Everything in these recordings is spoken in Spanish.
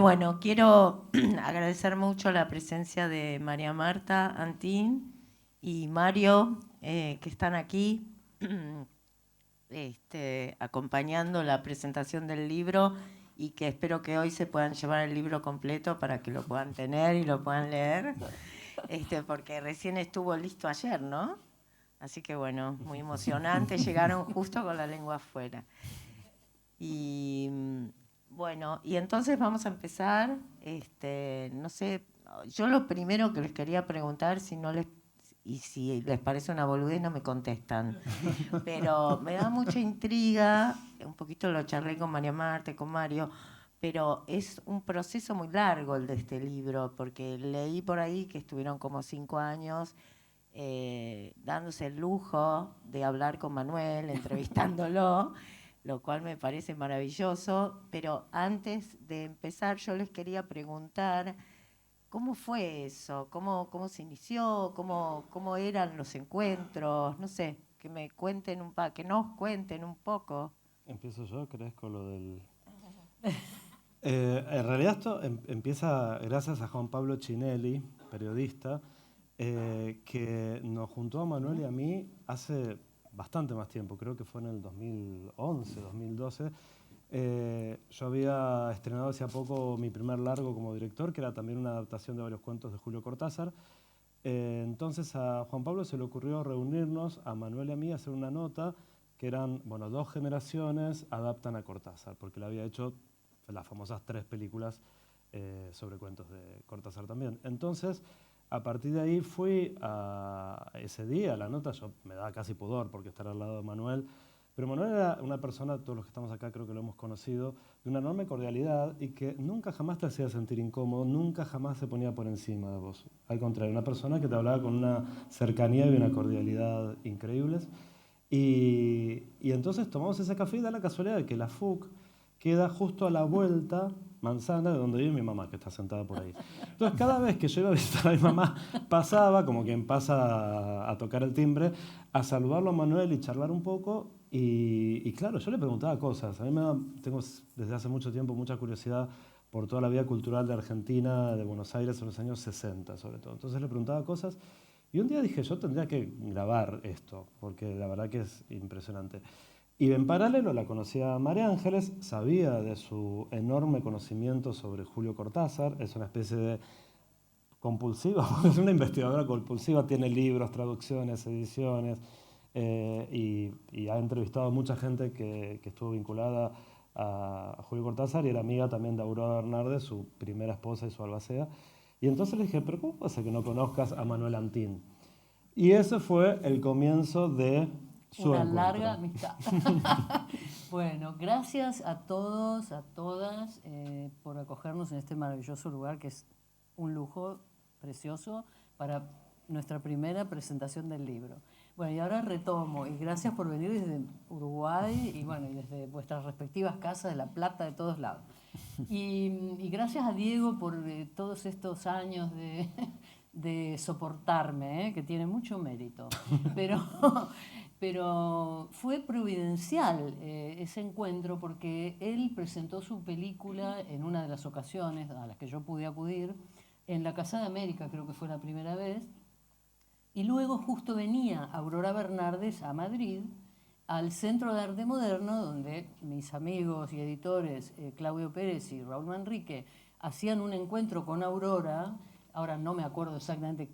Bueno, quiero agradecer mucho la presencia de María Marta Antín y Mario, que están aquí acompañando la presentación del libro y que espero que hoy se puedan llevar el libro completo para que lo puedan tener y lo puedan leer, porque recién estuvo listo ayer, ¿no? Así que bueno, muy emocionante, llegaron justo con la lengua afuera. Y bueno, y entonces vamos a empezar, no sé, yo lo primero que les quería preguntar, si no les, y si les parece una boludez no me contestan, pero me da mucha intriga, un poquito lo charlé con María Marta, con Mario, pero es un proceso muy largo el de este libro, porque leí por ahí que estuvieron como 5 años dándose el lujo de hablar con Manuel, entrevistándolo, lo cual me parece maravilloso. Pero antes de empezar, yo les quería preguntar, ¿cómo fue eso? ¿Cómo se inició? ¿Cómo eran los encuentros? No sé, que me cuenten que nos cuenten un poco. Empiezo yo, ¿crees? Con lo del... en realidad esto empieza gracias a Juan Pablo Chinelli, periodista, que nos juntó a Manuel y a mí hace bastante más tiempo, creo que fue en el 2011, 2012. Yo había estrenado hace poco mi primer largo como director, que era también una adaptación de varios cuentos de Julio Cortázar. Entonces a Juan Pablo se le ocurrió reunirnos, a Manuel y a mí, hacer una nota que eran, bueno, 2 generaciones adaptan a Cortázar, porque él había hecho las famosas 3 películas sobre cuentos de Cortázar también. Entonces, a partir de ahí fui a ese día, la nota, yo me daba casi pudor porque estar al lado de Manuel, pero Manuel era una persona, todos los que estamos acá creo que lo hemos conocido, de una enorme cordialidad y que nunca jamás te hacía sentir incómodo, nunca jamás se ponía por encima de vos. Al contrario, una persona que te hablaba con una cercanía y una cordialidad increíbles. Y entonces tomamos ese café y da la casualidad de que la FUC queda justo a la vuelta, manzana, de donde vive mi mamá, que está sentada por ahí. Entonces cada vez que yo iba a visitar a mi mamá, pasaba, como quien pasa a tocar el timbre, a saludarlo a Manuel y charlar un poco. Y claro, yo le preguntaba cosas. A mí tengo desde hace mucho tiempo mucha curiosidad por toda la vida cultural de Argentina, de Buenos Aires en los años 60 sobre todo. Entonces le preguntaba cosas y un día dije, yo tendría que grabar esto, porque la verdad que es impresionante. Y en paralelo la conocía a María Ángeles, sabía de su enorme conocimiento sobre Julio Cortázar, es una especie de compulsiva, es una investigadora compulsiva, tiene libros, traducciones, ediciones, y ha entrevistado a mucha gente que estuvo vinculada a Julio Cortázar y era amiga también de Aurora Bernardes, su primera esposa y su albacea. Y entonces le dije, pero ¿cómo puede ser que no conozcas a Manuel Antín? Y ese fue el comienzo de su Una larga encuentro. amistad. Bueno, gracias a todos, a todas, por acogernos en este maravilloso lugar que es un lujo precioso para nuestra primera presentación del libro. Bueno, y ahora retomo, y gracias por venir desde Uruguay y bueno, y desde vuestras respectivas casas de La Plata, de todos lados. Y gracias a Diego por todos estos años de soportarme, que tiene mucho mérito. Pero, pero fue providencial ese encuentro porque él presentó su película en una de las ocasiones a las que yo pude acudir, en la Casa de América, creo que fue la primera vez, y luego justo venía Aurora Bernardes a Madrid, al Centro de Arte Moderno, donde mis amigos y editores Claudio Pérez y Raúl Manrique hacían un encuentro con Aurora. Ahora no me acuerdo exactamente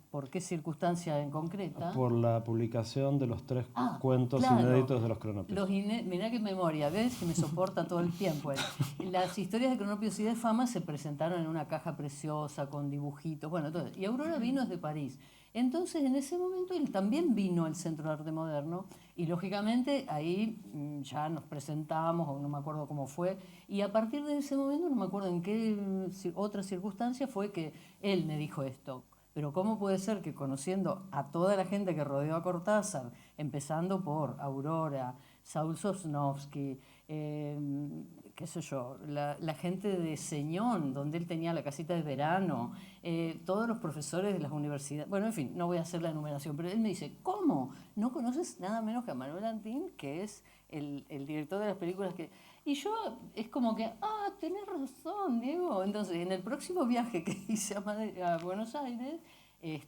por qué circunstancia en concreta. Por la publicación de los 3 cuentos Claro, inéditos de los Cronopios. mirá qué memoria, ¿ves? Que me soporta todo el tiempo. Las historias de Cronopios y de Fama se presentaron en una caja preciosa con dibujitos, bueno, todo. Y Aurora vino desde París. Entonces, en ese momento, él también vino al Centro de Arte Moderno y, lógicamente, ahí ya nos presentamos, o no me acuerdo cómo fue, y a partir de ese momento, no me acuerdo en qué otra circunstancia fue que él me dijo esto. Pero ¿cómo puede ser que conociendo a toda la gente que rodeó a Cortázar, empezando por Aurora, Saúl Sosnovsky, qué sé yo, la gente de Señón, donde él tenía la casita de verano, todos los profesores de las universidades. Bueno, en fin, no voy a hacer la enumeración, pero él me dice, ¿cómo? ¿No conoces nada menos que a Manuel Antín, que es el director de las películas que... Y yo es como que, tenés razón, Diego. Entonces, en el próximo viaje que hice a Buenos Aires,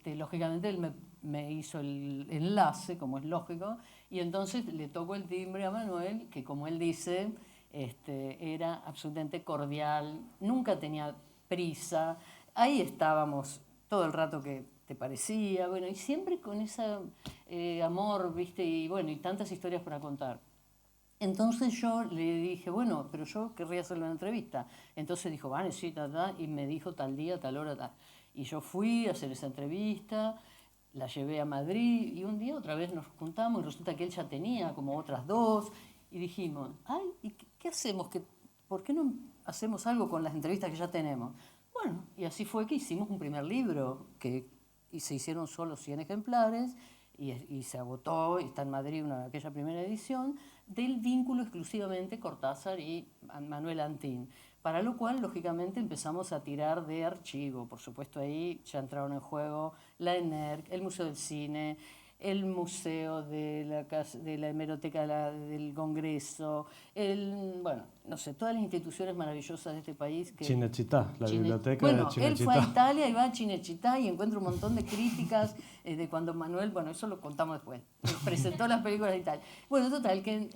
lógicamente él me hizo el enlace, como es lógico, y entonces le tocó el timbre a Manuel, que como él dice, era absolutamente cordial, nunca tenía prisa, ahí estábamos todo el rato que te parecía, bueno, y siempre con ese amor, ¿viste? Y bueno, y tantas historias para contar. Entonces yo le dije, bueno, pero yo querría hacerle una entrevista. Entonces dijo, vale, sí, y me dijo tal día, tal hora, tal. Y yo fui a hacer esa entrevista, la llevé a Madrid y un día otra vez nos juntamos y resulta que él ya tenía como otras dos y dijimos, ay, ¿y qué hacemos? ¿Por qué no hacemos algo con las entrevistas que ya tenemos? Bueno, y así fue que hicimos un primer libro y se hicieron solo 100 ejemplares y se agotó, y está en Madrid aquella primera edición, del vínculo exclusivamente Cortázar y Manuel Antín. Para lo cual, lógicamente, empezamos a tirar de archivo. Por supuesto, ahí ya entraron en juego la ENERC, el Museo del Cine, el Museo de la Hemeroteca del Congreso, bueno, no sé, todas las instituciones maravillosas de este país. Cinecittà, la biblioteca bueno, de Cinecittà. él fue a Italia y va a Cinecittà y encuentra un montón de críticas de cuando Manuel, bueno, eso lo contamos después, presentó las películas de Italia. Bueno, total, que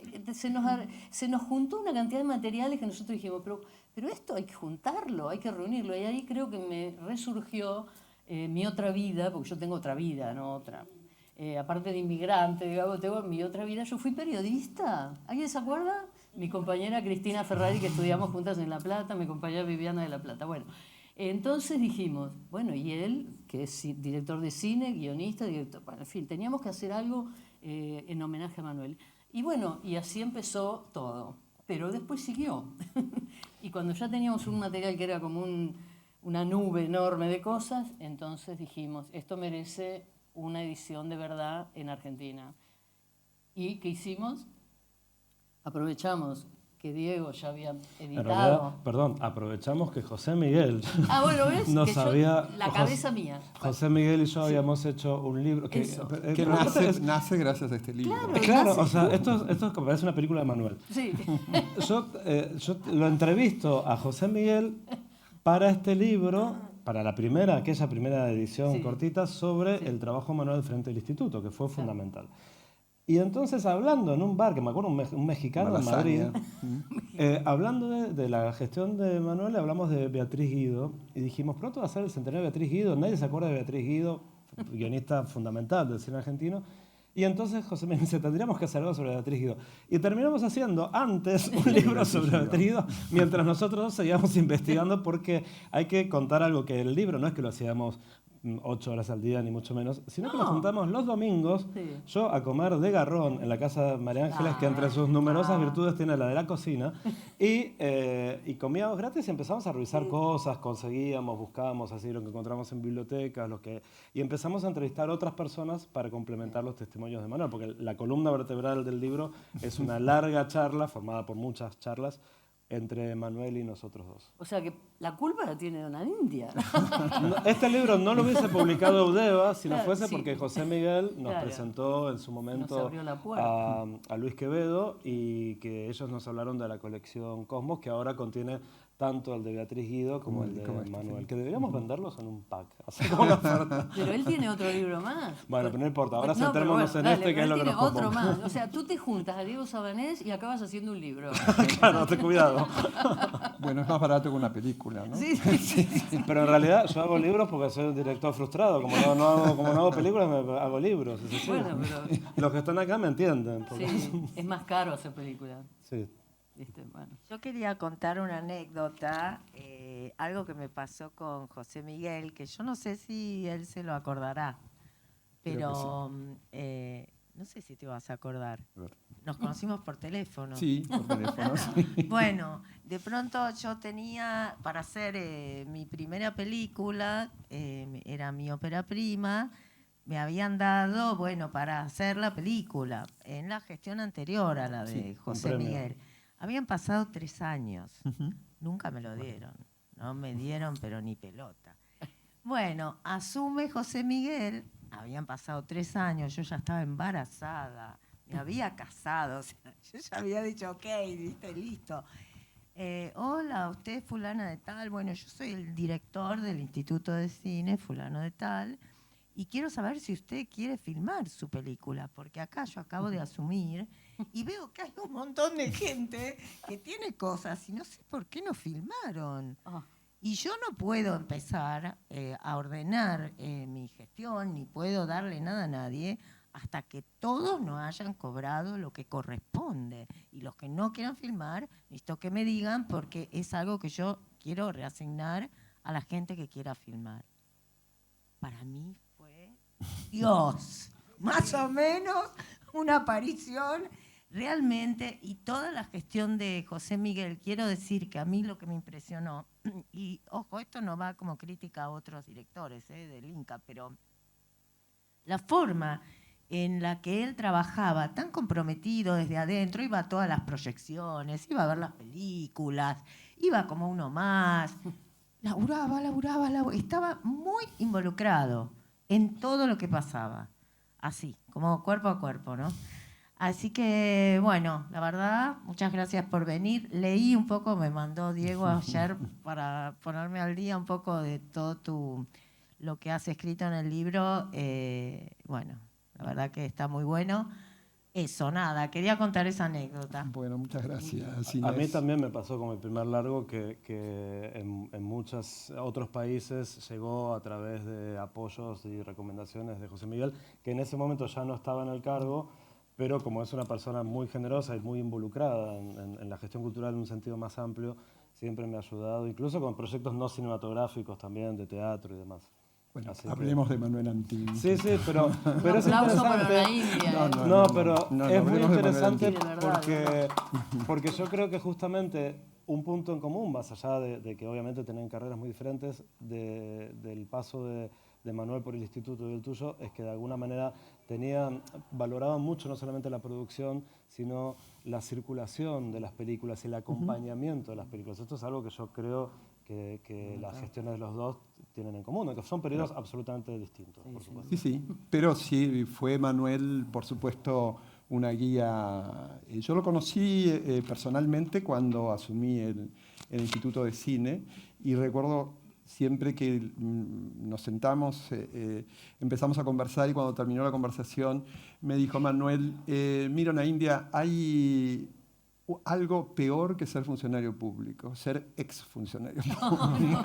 se nos juntó una cantidad de materiales que nosotros dijimos, pero esto hay que juntarlo, hay que reunirlo. Y ahí creo que me resurgió mi otra vida, porque yo tengo otra vida, no otra. Aparte de inmigrante, digamos, tengo mi otra vida. Yo fui periodista. ¿Alguien se acuerda? Mi compañera Cristina Ferrari, que estudiamos juntas en La Plata, mi compañera Viviana de La Plata. Bueno, entonces dijimos, bueno, y él, que es director de cine, guionista, director, bueno, en fin, teníamos que hacer algo en homenaje a Manuel. Y bueno, y así empezó todo. Pero después siguió. Y cuando ya teníamos un material que era como una nube enorme de cosas, entonces dijimos, esto merece una edición de verdad en Argentina. ¿Y qué hicimos? Aprovechamos que Diego ya había editado. En realidad, perdón, aprovechamos que José Miguel bueno, ¿ves? nos que había... la cabeza mía. José Miguel y yo habíamos hecho un libro que nace gracias a este libro. Claro, o sea, esto es como parece una película de Manuel. Sí. Yo lo entrevisto a José Miguel para este libro, para aquella primera edición cortita, sobre el trabajo manual frente al instituto, que fue fundamental. Y entonces, hablando en un bar, que me acuerdo, un mexicano en Madrid, hablando de la gestión de Manuel, hablamos de Beatriz Guido, y dijimos, pronto va a ser el centenario de Beatriz Guido, nadie se acuerda de Beatriz Guido, guionista fundamental del cine argentino. Y entonces José me dice, tendríamos que hacer algo sobre Beatriz Guido. Y terminamos haciendo antes un libro sobre Beatriz Guido, mientras nosotros seguíamos investigando, porque hay que contar algo, que el libro no es que lo hacíamos 8 horas al día, ni mucho menos, sino que nos juntamos los domingos, yo a comer de garrón en la casa de María Ángeles, que entre sus numerosas virtudes tiene la de la cocina, y comíamos gratis y empezamos a revisar cosas, conseguíamos, buscábamos así lo que encontramos en bibliotecas, y empezamos a entrevistar a otras personas para complementar los testimonios de Manuel, porque la columna vertebral del libro es una larga charla, formada por muchas charlas, entre Manuel y nosotros dos. O sea que la culpa la tiene Dona India. Este libro no lo hubiese publicado Eudeva si no fuese porque José Miguel nos presentó en su momento a Luis Quevedo, y que ellos nos hablaron de la colección Cosmos, que ahora contiene tanto el de Beatriz Guido como el de Manuel, que deberíamos venderlos en un pack. Pero él tiene otro libro más. Bueno, pero no importa, ahora centrémonos en este, que es lo que nos otro más. O sea, tú te juntas a Diego Sabanés y acabas haciendo un libro. Claro, ten cuidado. Bueno, es más barato que una película, ¿no? Sí. Pero en realidad yo hago libros porque soy un director frustrado. Como no hago películas, hago libros. Bueno, pero... Los que están acá me entienden. Sí, es más caro hacer películas. Sí. Bueno. Yo quería contar una anécdota, algo que me pasó con José Miguel, que yo no sé si él se lo acordará, pero no sé si te vas a acordar. Nos conocimos por teléfono. Sí, por teléfono. Sí. Bueno, de pronto yo tenía, para hacer mi primera película, era mi ópera prima, me habían dado, para hacer la película, en la gestión anterior a la de José Miguel. Habían pasado 3 años. Nunca me lo dieron. No me dieron, pero ni pelota. Bueno, asume José Miguel. Habían pasado 3 años. Yo ya estaba embarazada. Me había casado. O sea, yo ya había dicho, ok, listo. Hola, usted es fulana de tal. Bueno, yo soy el director del Instituto de Cine, fulano de tal. Y quiero saber si usted quiere filmar su película, porque acá yo acabo de asumir y veo que hay un montón de gente que tiene cosas y no sé por qué no filmaron. Y yo no puedo empezar a ordenar mi gestión, ni puedo darle nada a nadie hasta que todos no hayan cobrado lo que corresponde. Y los que no quieran filmar, necesito que me digan, porque es algo que yo quiero reasignar a la gente que quiera filmar. Para mí fue Dios, más o menos una aparición realmente, y toda la gestión de José Miguel. Quiero decir que a mí lo que me impresionó, y ojo, esto no va como crítica a otros directores del Inca, pero la forma en la que él trabajaba, tan comprometido desde adentro, iba a todas las proyecciones, iba a ver las películas, iba como uno más, laburaba, estaba muy involucrado en todo lo que pasaba, así, como cuerpo a cuerpo, ¿no? Así que, bueno, la verdad, muchas gracias por venir. Leí un poco, me mandó Diego ayer para ponerme al día un poco de todo lo que has escrito en el libro. Bueno, la verdad que está muy bueno. Eso, nada, quería contar esa anécdota. Bueno, muchas gracias, A mí Inés. también me pasó con mi primer largo que en muchos otros países llegó a través de apoyos y recomendaciones de José Miguel, que en ese momento ya no estaba en el cargo, pero como es una persona muy generosa y muy involucrada en la gestión cultural en un sentido más amplio, siempre me ha ayudado, incluso con proyectos no cinematográficos también, de teatro y demás. Bueno, Así hablemos de Manuel Antín. Sí, pero es aplauso para interesante. la India. No, pero es muy hablemos de Manuel interesante Antín. Sí, de verdad, porque yo creo que justamente un punto en común, más allá de que obviamente tienen carreras muy diferentes, del paso de Manuel por el instituto y el tuyo, es que de alguna manera valoraban mucho no solamente la producción, sino la circulación de las películas y el acompañamiento de las películas. Esto es algo que yo creo que las gestiones de los dos tienen en común, que son periodos absolutamente distintos, por supuesto. Sí, pero sí, fue Manuel, por supuesto, una guía. Yo lo conocí personalmente cuando asumí el Instituto de Cine y recuerdo siempre que nos sentamos, empezamos a conversar y cuando terminó la conversación me dijo Manuel, mira, en la India hay algo peor que ser funcionario público, ser exfuncionario público.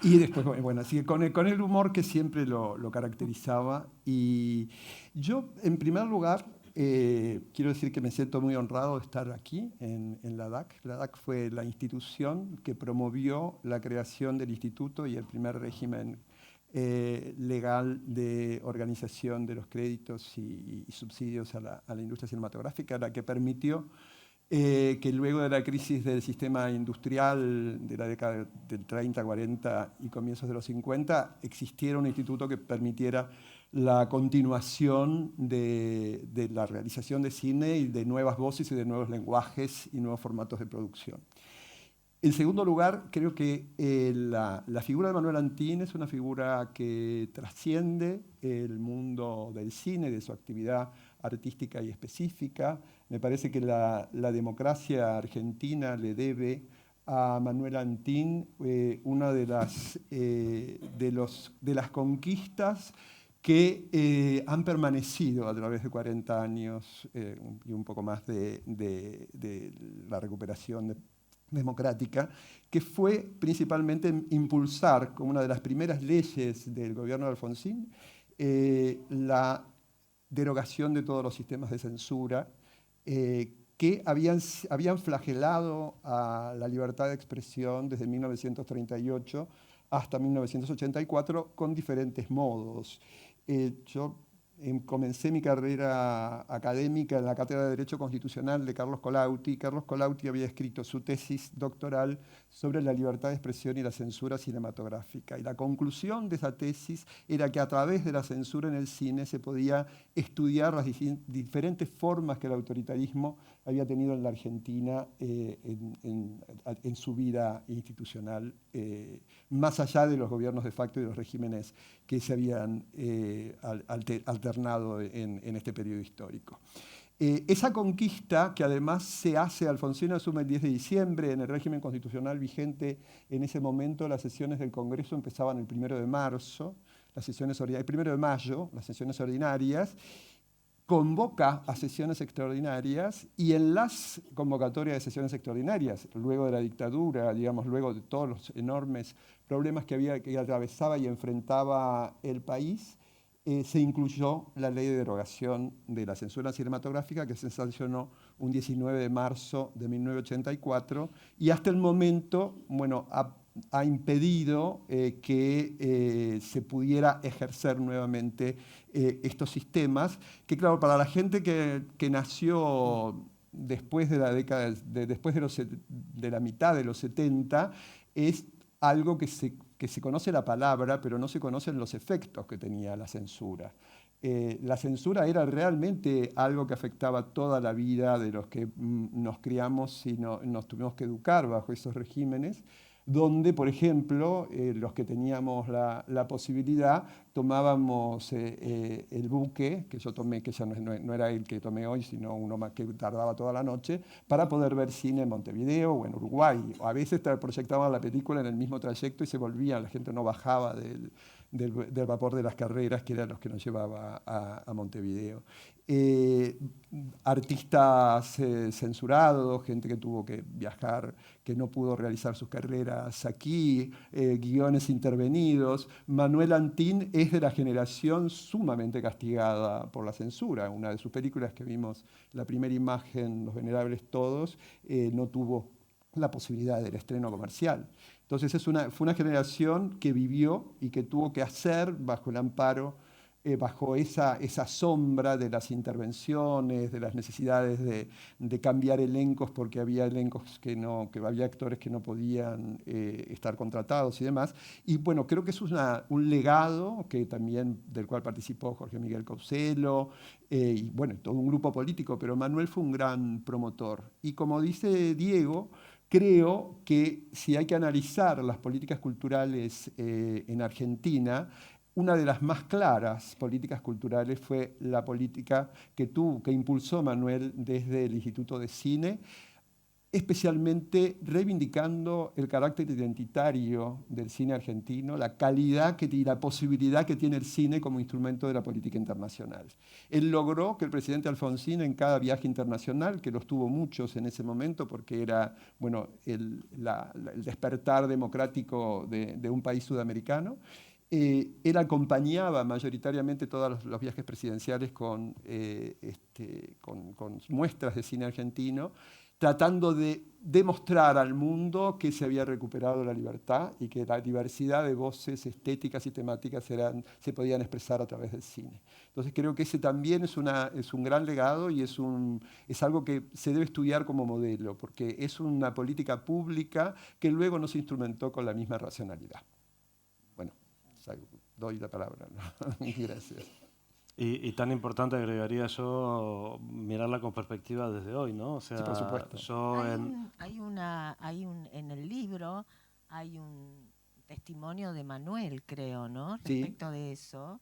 Y después, bueno, así que con el humor que siempre lo caracterizaba. Y yo, en primer lugar, quiero decir que me siento muy honrado de estar aquí en la DAC. La DAC fue la institución que promovió la creación del instituto y el primer régimen legal de organización de los créditos y subsidios a la industria cinematográfica, la que permitió que luego de la crisis del sistema industrial de la década del 30, 40 y comienzos de los 50, existiera un instituto que permitiera la continuación de la realización de cine y de nuevas voces y de nuevos lenguajes y nuevos formatos de producción. En segundo lugar, creo que la figura de Manuel Antín es una figura que trasciende el mundo del cine, de su actividad artística y específica. Me parece que la democracia argentina le debe a Manuel Antín una de las conquistas que han permanecido a través de 40 años y un poco más de la recuperación democrática, que fue principalmente impulsar como una de las primeras leyes del gobierno de Alfonsín la derogación de todos los sistemas de censura que habían flagelado a la libertad de expresión desde 1938 hasta 1984 con diferentes modos. Yo comencé mi carrera académica en la Cátedra de Derecho Constitucional de Carlos Colautti. Carlos Colautti había escrito su tesis doctoral sobre la libertad de expresión y la censura cinematográfica. Y la conclusión de esa tesis era que a través de la censura en el cine se podía estudiar las diferentes formas que el autoritarismo había tenido en la Argentina en su vida institucional, más allá de los gobiernos de facto y de los regímenes que se habían alternado en este periodo histórico. Esa conquista, que además se hace, Alfonsín asume el 10 de diciembre, en el régimen constitucional vigente en ese momento, las sesiones del Congreso empezaban el 1 de marzo, el 1 de mayo, las sesiones ordinarias, convoca a sesiones extraordinarias y en las convocatorias de sesiones extraordinarias, luego de la dictadura, digamos, luego de todos los enormes problemas que atravesaba y enfrentaba el país, se incluyó la ley de derogación de la censura cinematográfica que se sancionó un 19 de marzo de 1984 y hasta el momento, bueno, ha impedido que se pudiera ejercer nuevamente estos sistemas, que claro, para la gente que nació después de la década, después de la mitad de los 70, es algo que se conoce la palabra, pero no se conocen los efectos que tenía la censura. La censura era realmente algo que afectaba toda la vida de los que nos criamos y nos tuvimos que educar bajo esos regímenes, donde, por ejemplo, los que teníamos la posibilidad, tomábamos el buque, que yo tomé, que ya no era el que tomé hoy, sino uno más que tardaba toda la noche, para poder ver cine en Montevideo o en Uruguay. A veces proyectaban la película en el mismo trayecto y se volvía, la gente no bajaba del vapor de las carreras, que eran los que nos llevaba a Montevideo. Artistas censurados, gente que tuvo que viajar, que no pudo realizar sus carreras aquí, guiones intervenidos. Manuel Antín es de la generación sumamente castigada por la censura. Una de sus películas que vimos, la primera imagen, Los Venerables Todos, no tuvo la posibilidad del estreno comercial. Entonces fue una generación que vivió y que tuvo que hacer bajo el amparo, bajo esa sombra de las intervenciones, de las necesidades de cambiar elencos porque había elencos que había actores que no podían estar contratados y demás. Y bueno, creo que es un legado que también, del cual participó Jorge Miguel Couselo, y bueno, todo un grupo político, pero Manuel fue un gran promotor. Y como dice Diego, creo que si hay que analizar las políticas culturales en Argentina, una de las más claras políticas culturales fue la política que impulsó Manuel desde el Instituto de Cine, especialmente reivindicando el carácter identitario del cine argentino, la calidad y la posibilidad que tiene el cine como instrumento de la política internacional. Él logró que el presidente Alfonsín, en cada viaje internacional, que los tuvo muchos en ese momento porque era bueno, el despertar democrático de un país sudamericano, él acompañaba mayoritariamente todos los viajes presidenciales con muestras de cine argentino, tratando de demostrar al mundo que se había recuperado la libertad y que la diversidad de voces estéticas y temáticas se podían expresar a través del cine. Entonces creo que ese también es un gran legado y es algo que se debe estudiar como modelo, porque es una política pública que luego no se instrumentó con la misma racionalidad. Bueno, doy la palabra, ¿no? Gracias. Y tan importante, agregaría yo, mirarla con perspectiva desde hoy, ¿no? O sea, sí, por supuesto. En el libro hay un testimonio de Manuel, creo, ¿no? Sí. Respecto de eso,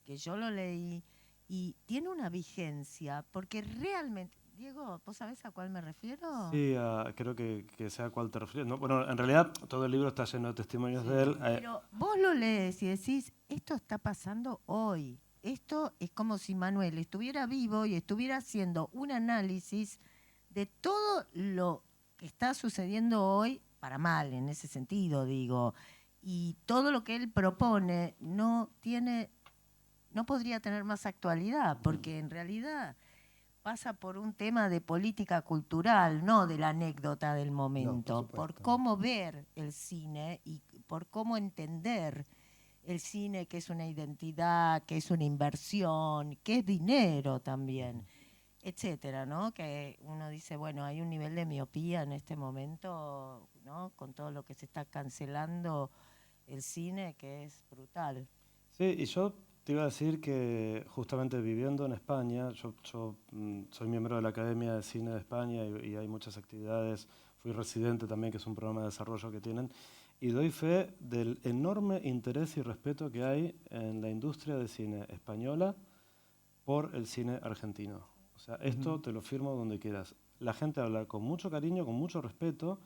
que yo lo leí y tiene una vigencia, porque realmente, Diego, ¿vos sabés a cuál me refiero? Sí, creo que sea a cuál te refieres, ¿no? Bueno, en realidad todo el libro está lleno de testimonios de él. Pero vos lo lees y decís, esto está pasando hoy. Esto es como si Manuel estuviera vivo y estuviera haciendo un análisis de todo lo que está sucediendo hoy, para mal en ese sentido, digo, y todo lo que él propone no podría tener más actualidad, porque en realidad pasa por un tema de política cultural, no de la anécdota del momento, por cómo ver el cine y por cómo entender el cine, que es una identidad, que es una inversión, que es dinero también, etcétera, ¿no? Que uno dice, bueno, hay un nivel de miopía en este momento, ¿no? Con todo lo que se está cancelando el cine, que es brutal. Sí, y yo te iba a decir que justamente viviendo en España, yo soy miembro de la Academia de Cine de España y hay muchas actividades, fui residente también, que es un programa de desarrollo que tienen, y doy fe del enorme interés y respeto que hay en la industria de cine española por el cine argentino. O sea, esto te lo firmo donde quieras. La gente habla con mucho cariño, con mucho respeto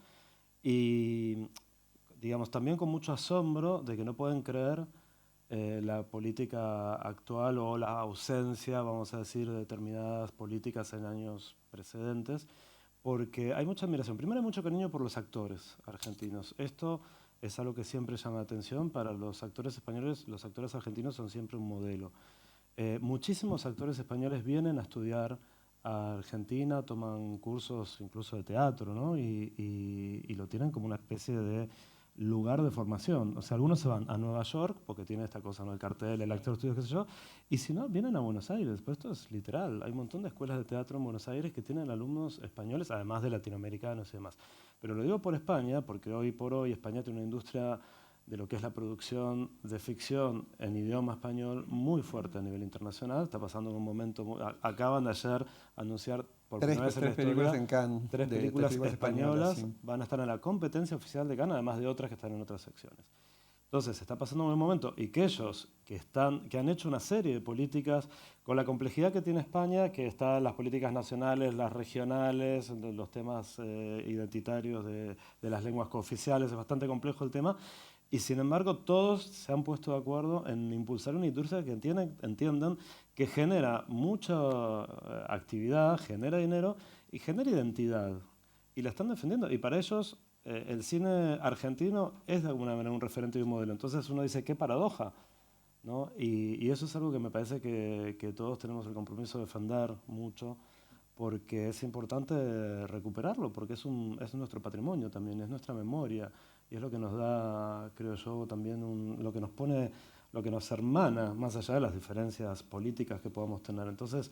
y, digamos, también con mucho asombro de que no pueden creer la política actual o la ausencia, vamos a decir, de determinadas políticas en años precedentes, porque hay mucha admiración. Primero hay mucho cariño por los actores argentinos. Esto es algo que siempre llama la atención. Para los actores españoles, los actores argentinos son siempre un modelo. Muchísimos actores españoles vienen a estudiar a Argentina, toman cursos incluso de teatro, ¿no? Y lo tienen como una especie de lugar de formación. O sea, algunos se van a Nueva York porque tiene esta cosa, ¿no? El cartel, el Actor Studio, qué sé yo, y si no, vienen a Buenos Aires. Pues esto es literal. Hay un montón de escuelas de teatro en Buenos Aires que tienen alumnos españoles, además de latinoamericanos y demás. Pero lo digo por España, porque hoy por hoy España tiene una industria de lo que es la producción de ficción en idioma español muy fuerte a nivel internacional. Está pasando en un momento... acaban de ayer anunciar por primera vez en la películas historia, en Cannes, tres de películas españolas sí. van a estar en la competencia oficial de Cannes, además de otras que están en otras secciones. Entonces, está pasando en un momento y que ellos, que han hecho una serie de políticas con la complejidad que tiene España, que están las políticas nacionales, las regionales, los temas identitarios de las lenguas cooficiales, es bastante complejo el tema, y sin embargo todos se han puesto de acuerdo en impulsar una industria que entiendan que genera mucha actividad, genera dinero y genera identidad. Y la están defendiendo. Y para ellos el cine argentino es de alguna manera un referente y un modelo. Entonces uno dice, qué paradoja, ¿no? Y eso es algo que me parece que todos tenemos el compromiso de defender mucho, porque es importante recuperarlo, porque es nuestro patrimonio también, es nuestra memoria, y es lo que nos da, creo yo, también lo que nos pone, lo que nos hermana, más allá de las diferencias políticas que podamos tener. Entonces,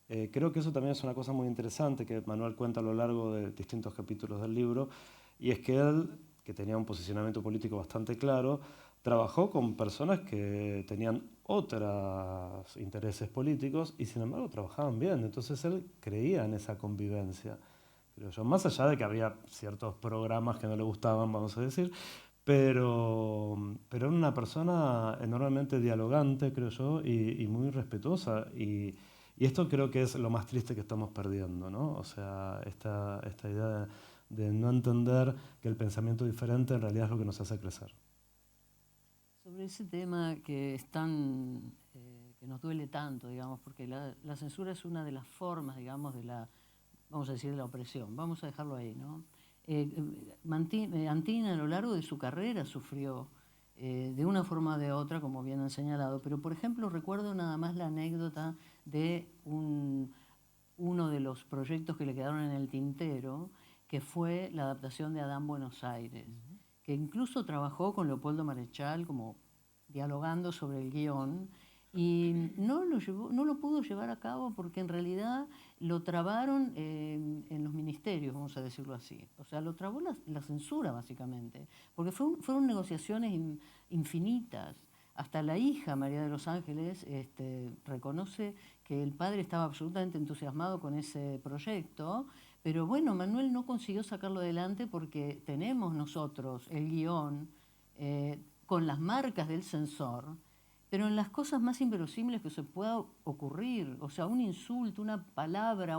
creo que eso también es una cosa muy interesante que Manuel cuenta a lo largo de distintos capítulos del libro, y es que él, que tenía un posicionamiento político bastante claro, trabajó con personas que tenían otros intereses políticos y sin embargo trabajaban bien. Entonces él creía en esa convivencia. Creo yo, más allá de que había ciertos programas que no le gustaban, vamos a decir, pero era una persona enormemente dialogante, creo yo, y muy respetuosa. Y esto creo que es lo más triste que estamos perdiendo, ¿no? O sea, esta idea de no entender que el pensamiento diferente en realidad es lo que nos hace crecer. Sobre ese tema que es tan, que nos duele tanto, digamos, porque la censura es una de las formas, digamos, de la, vamos a decir, de la opresión. Vamos a dejarlo ahí, ¿no? Antina a lo largo de su carrera sufrió de una forma o de otra, como bien han señalado, pero por ejemplo recuerdo nada más la anécdota de uno de los proyectos que le quedaron en el tintero, que fue la adaptación de Adán Buenos Aires, que incluso trabajó con Leopoldo Marechal como dialogando sobre el guión, y no lo pudo llevar a cabo porque en realidad lo trabaron en los ministerios, vamos a decirlo así. O sea, lo trabó la censura básicamente, porque fueron negociaciones infinitas. Hasta la hija, María de los Ángeles, reconoce que el padre estaba absolutamente entusiasmado con ese proyecto, pero bueno, Manuel no consiguió sacarlo adelante porque tenemos nosotros el guión con las marcas del censor, pero en las cosas más inverosímiles que se pueda ocurrir, o sea, un insulto, una palabra,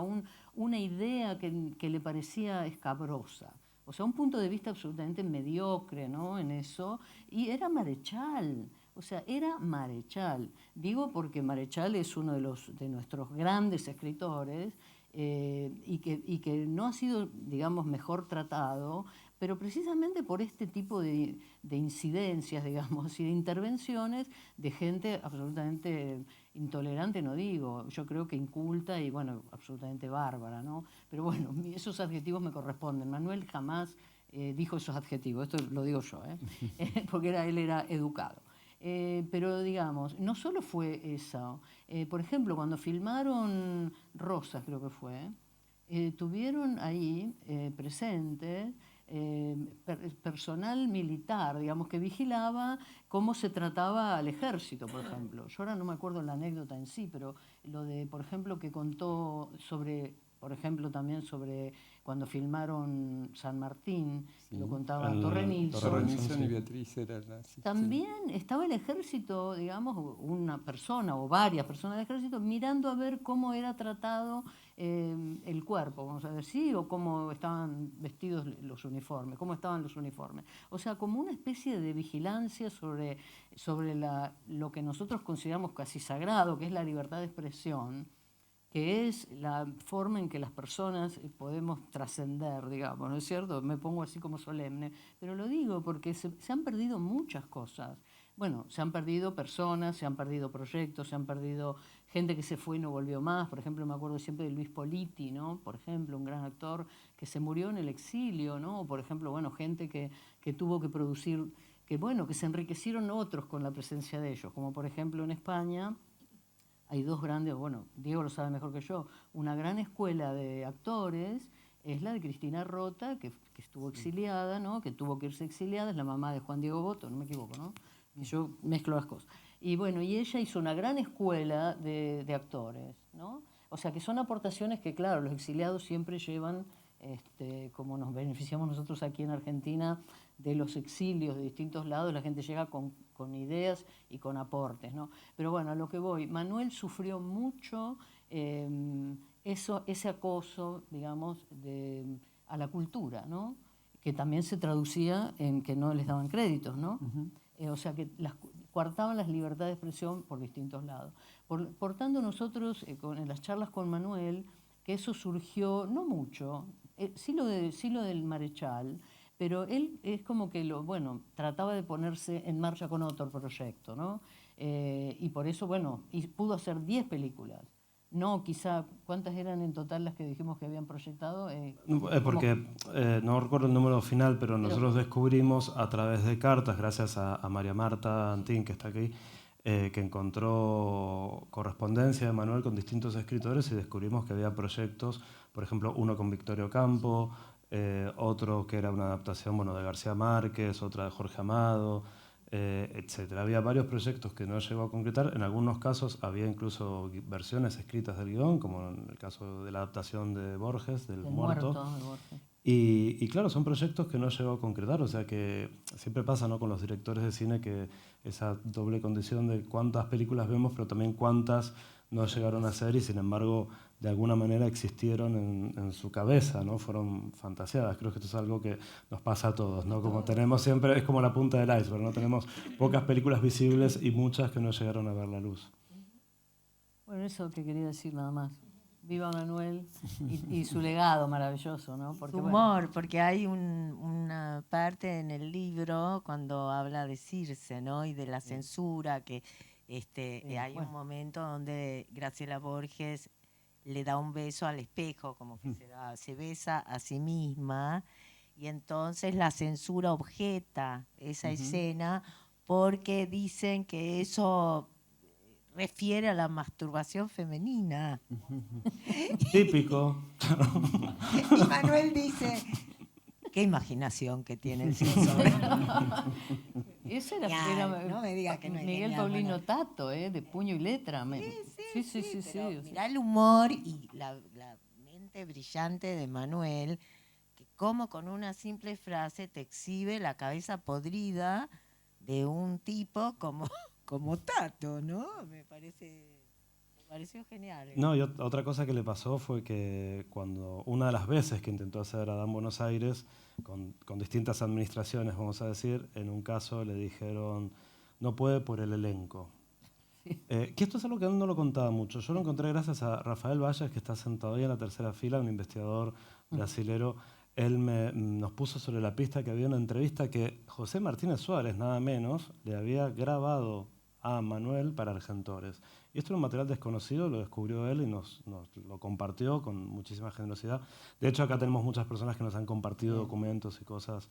una idea que le parecía escabrosa. O sea, un punto de vista absolutamente mediocre, ¿no? En eso. Y era Marechal. O sea, era Marechal. Digo porque Marechal es uno de nuestros grandes escritores y que no ha sido, digamos, mejor tratado, pero precisamente por este tipo de incidencias, digamos, y de intervenciones de gente absolutamente intolerante, no digo, yo creo que inculta y, bueno, absolutamente bárbara, ¿no? Pero bueno, esos adjetivos me corresponden. Manuel jamás dijo esos adjetivos, esto lo digo yo, porque él era educado. Pero digamos, no solo fue eso. Por ejemplo, cuando filmaron Rosas, creo que fue, tuvieron ahí presentes personal militar, digamos, que vigilaba cómo se trataba al ejército, por ejemplo. Yo ahora no me acuerdo la anécdota en sí, pero lo de, por ejemplo, que contó sobre, por ejemplo, también sobre cuando filmaron San Martín, Sí. lo contaba El Torre Nilsson. Torre Nilsson, Nilsson y sí. Beatriz era la asistente. También estaba el ejército, digamos, una persona o varias personas del ejército mirando a ver cómo era tratado el cuerpo, vamos a decir, o cómo estaban vestidos los uniformes, cómo estaban los uniformes. O sea, como una especie de vigilancia sobre lo que nosotros consideramos casi sagrado, que es la libertad de expresión, que es la forma en que las personas podemos trascender, digamos, ¿no es cierto? Me pongo así como solemne, pero lo digo porque se han perdido muchas cosas. Bueno, se han perdido personas, se han perdido proyectos, se han perdido gente que se fue y no volvió más. Por ejemplo, me acuerdo siempre de Luis Politi, ¿no? Por ejemplo, un gran actor que se murió en el exilio, ¿no? O por ejemplo, bueno, gente que tuvo que producir, que se enriquecieron otros con la presencia de ellos, como por ejemplo en España. Hay dos grandes, bueno, Diego lo sabe mejor que yo, una gran escuela de actores es la de Cristina Rota, que estuvo exiliada, ¿no? Que tuvo que irse exiliada, es la mamá de Juan Diego Botto, no me equivoco, ¿no? Y yo mezclo las cosas. Y bueno, y ella hizo una gran escuela de actores, ¿no? O sea, que son aportaciones que, claro, los exiliados siempre llevan, como nos beneficiamos nosotros aquí en Argentina, de los exilios de distintos lados, la gente llega con ideas y con aportes, ¿no? Pero bueno, a lo que voy, Manuel sufrió mucho ese acoso, digamos, a la cultura, ¿no? Que también se traducía en que no les daban créditos, ¿no? O sea, que coartaban las libertades de expresión por distintos lados. Por tanto, nosotros, en las charlas con Manuel, que eso surgió, no mucho, sí lo del Marechal, pero él es como que trataba de ponerse en marcha con otro proyecto, ¿no? Y por eso, y pudo hacer 10 películas. No, quizá, ¿cuántas eran en total las que dijimos que habían proyectado? Porque no recuerdo el número final, pero nosotros descubrimos a través de cartas, gracias a María Marta Antín, que está aquí, que encontró correspondencia de Manuel con distintos escritores y descubrimos que había proyectos, por ejemplo, uno con Victorio Campo, otro que era una adaptación de García Márquez, otra de Jorge Amado, etcétera. Había varios proyectos que no llegó a concretar. En algunos casos había incluso versiones escritas del guión, como en el caso de la adaptación de Borges, del Muerto. De Borges. Y claro, son proyectos que no llegó a concretar, o sea que siempre pasa, ¿no?, con los directores de cine, que esa doble condición de cuántas películas vemos, pero también cuántas no llegaron a ser y sin embargo de alguna manera existieron en su cabeza, ¿no? Fueron fantaseadas. Creo que esto es algo que nos pasa a todos, ¿no? Como tenemos siempre, es como la punta del iceberg, ¿no? Tenemos pocas películas visibles y muchas que no llegaron a ver la luz. Bueno, eso que quería decir nada más. Viva Manuel y su legado maravilloso, ¿no? Porque, su humor, porque hay una parte en el libro cuando habla de Circe, ¿no? Y de la censura, que hay un momento donde Graciela Borges le da un beso al espejo, como que se besa a sí misma, y entonces la censura objeta esa escena porque dicen que eso refiere a la masturbación femenina. Típico. Y Manuel dice, qué imaginación que tiene el censor. Ese era no me diga que no es Miguel genial, Paulino Manuel. Tato, de puño y letra. Sí. Mirá el humor y la mente brillante de Manuel, que como con una simple frase te exhibe la cabeza podrida de un tipo como Tato, ¿no? Me pareció genial. No, y otra cosa que le pasó fue que cuando una de las veces que intentó hacer Adán Buenos Aires, con distintas administraciones, vamos a decir, en un caso le dijeron, no puede por el elenco. Que esto es algo que él no lo contaba mucho. Yo lo encontré gracias a Rafael Valles, que está sentado ahí en la tercera fila, un investigador brasilero. Él nos puso sobre la pista que había una entrevista que José Martínez Suárez, nada menos, le había grabado a Manuel para Argentores. Y esto era un material desconocido, lo descubrió él y nos lo compartió con muchísima generosidad. De hecho, acá tenemos muchas personas que nos han compartido documentos y cosas.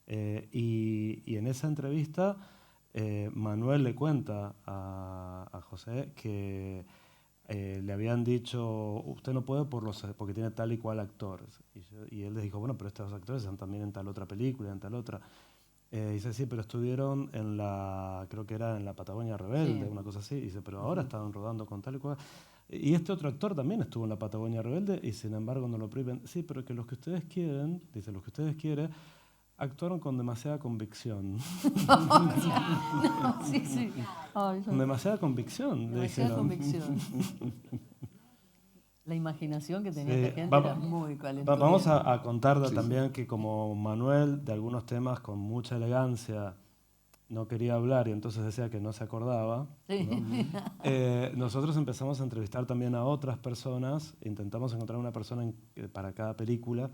Y en esa entrevista, Manuel le cuenta a José que le habían dicho, usted no puede porque tiene tal y cual actor. Y él les dijo, bueno, pero estos actores están también en tal otra película, en tal otra. Dice, sí, pero estuvieron creo que era en la Patagonia Rebelde, Sí. una cosa así. Dice, pero ahora están rodando con tal y cual. Y este otro actor también estuvo en la Patagonia Rebelde y sin embargo no lo prohíben. Sí, pero que los que ustedes quieren, dice, los que ustedes quieren, actuaron con demasiada convicción. No, sí, sí. Ay, Con demasiada convicción, le demasiada dijeron. convicción. La imaginación que tenía Sí, esta gente era muy vamos calenturienta. a contar Sí, también que como Manuel de algunos temas con mucha elegancia no quería hablar y entonces decía que no se acordaba, Sí. ¿no? Nosotros empezamos a entrevistar también a otras personas, intentamos encontrar una persona para cada película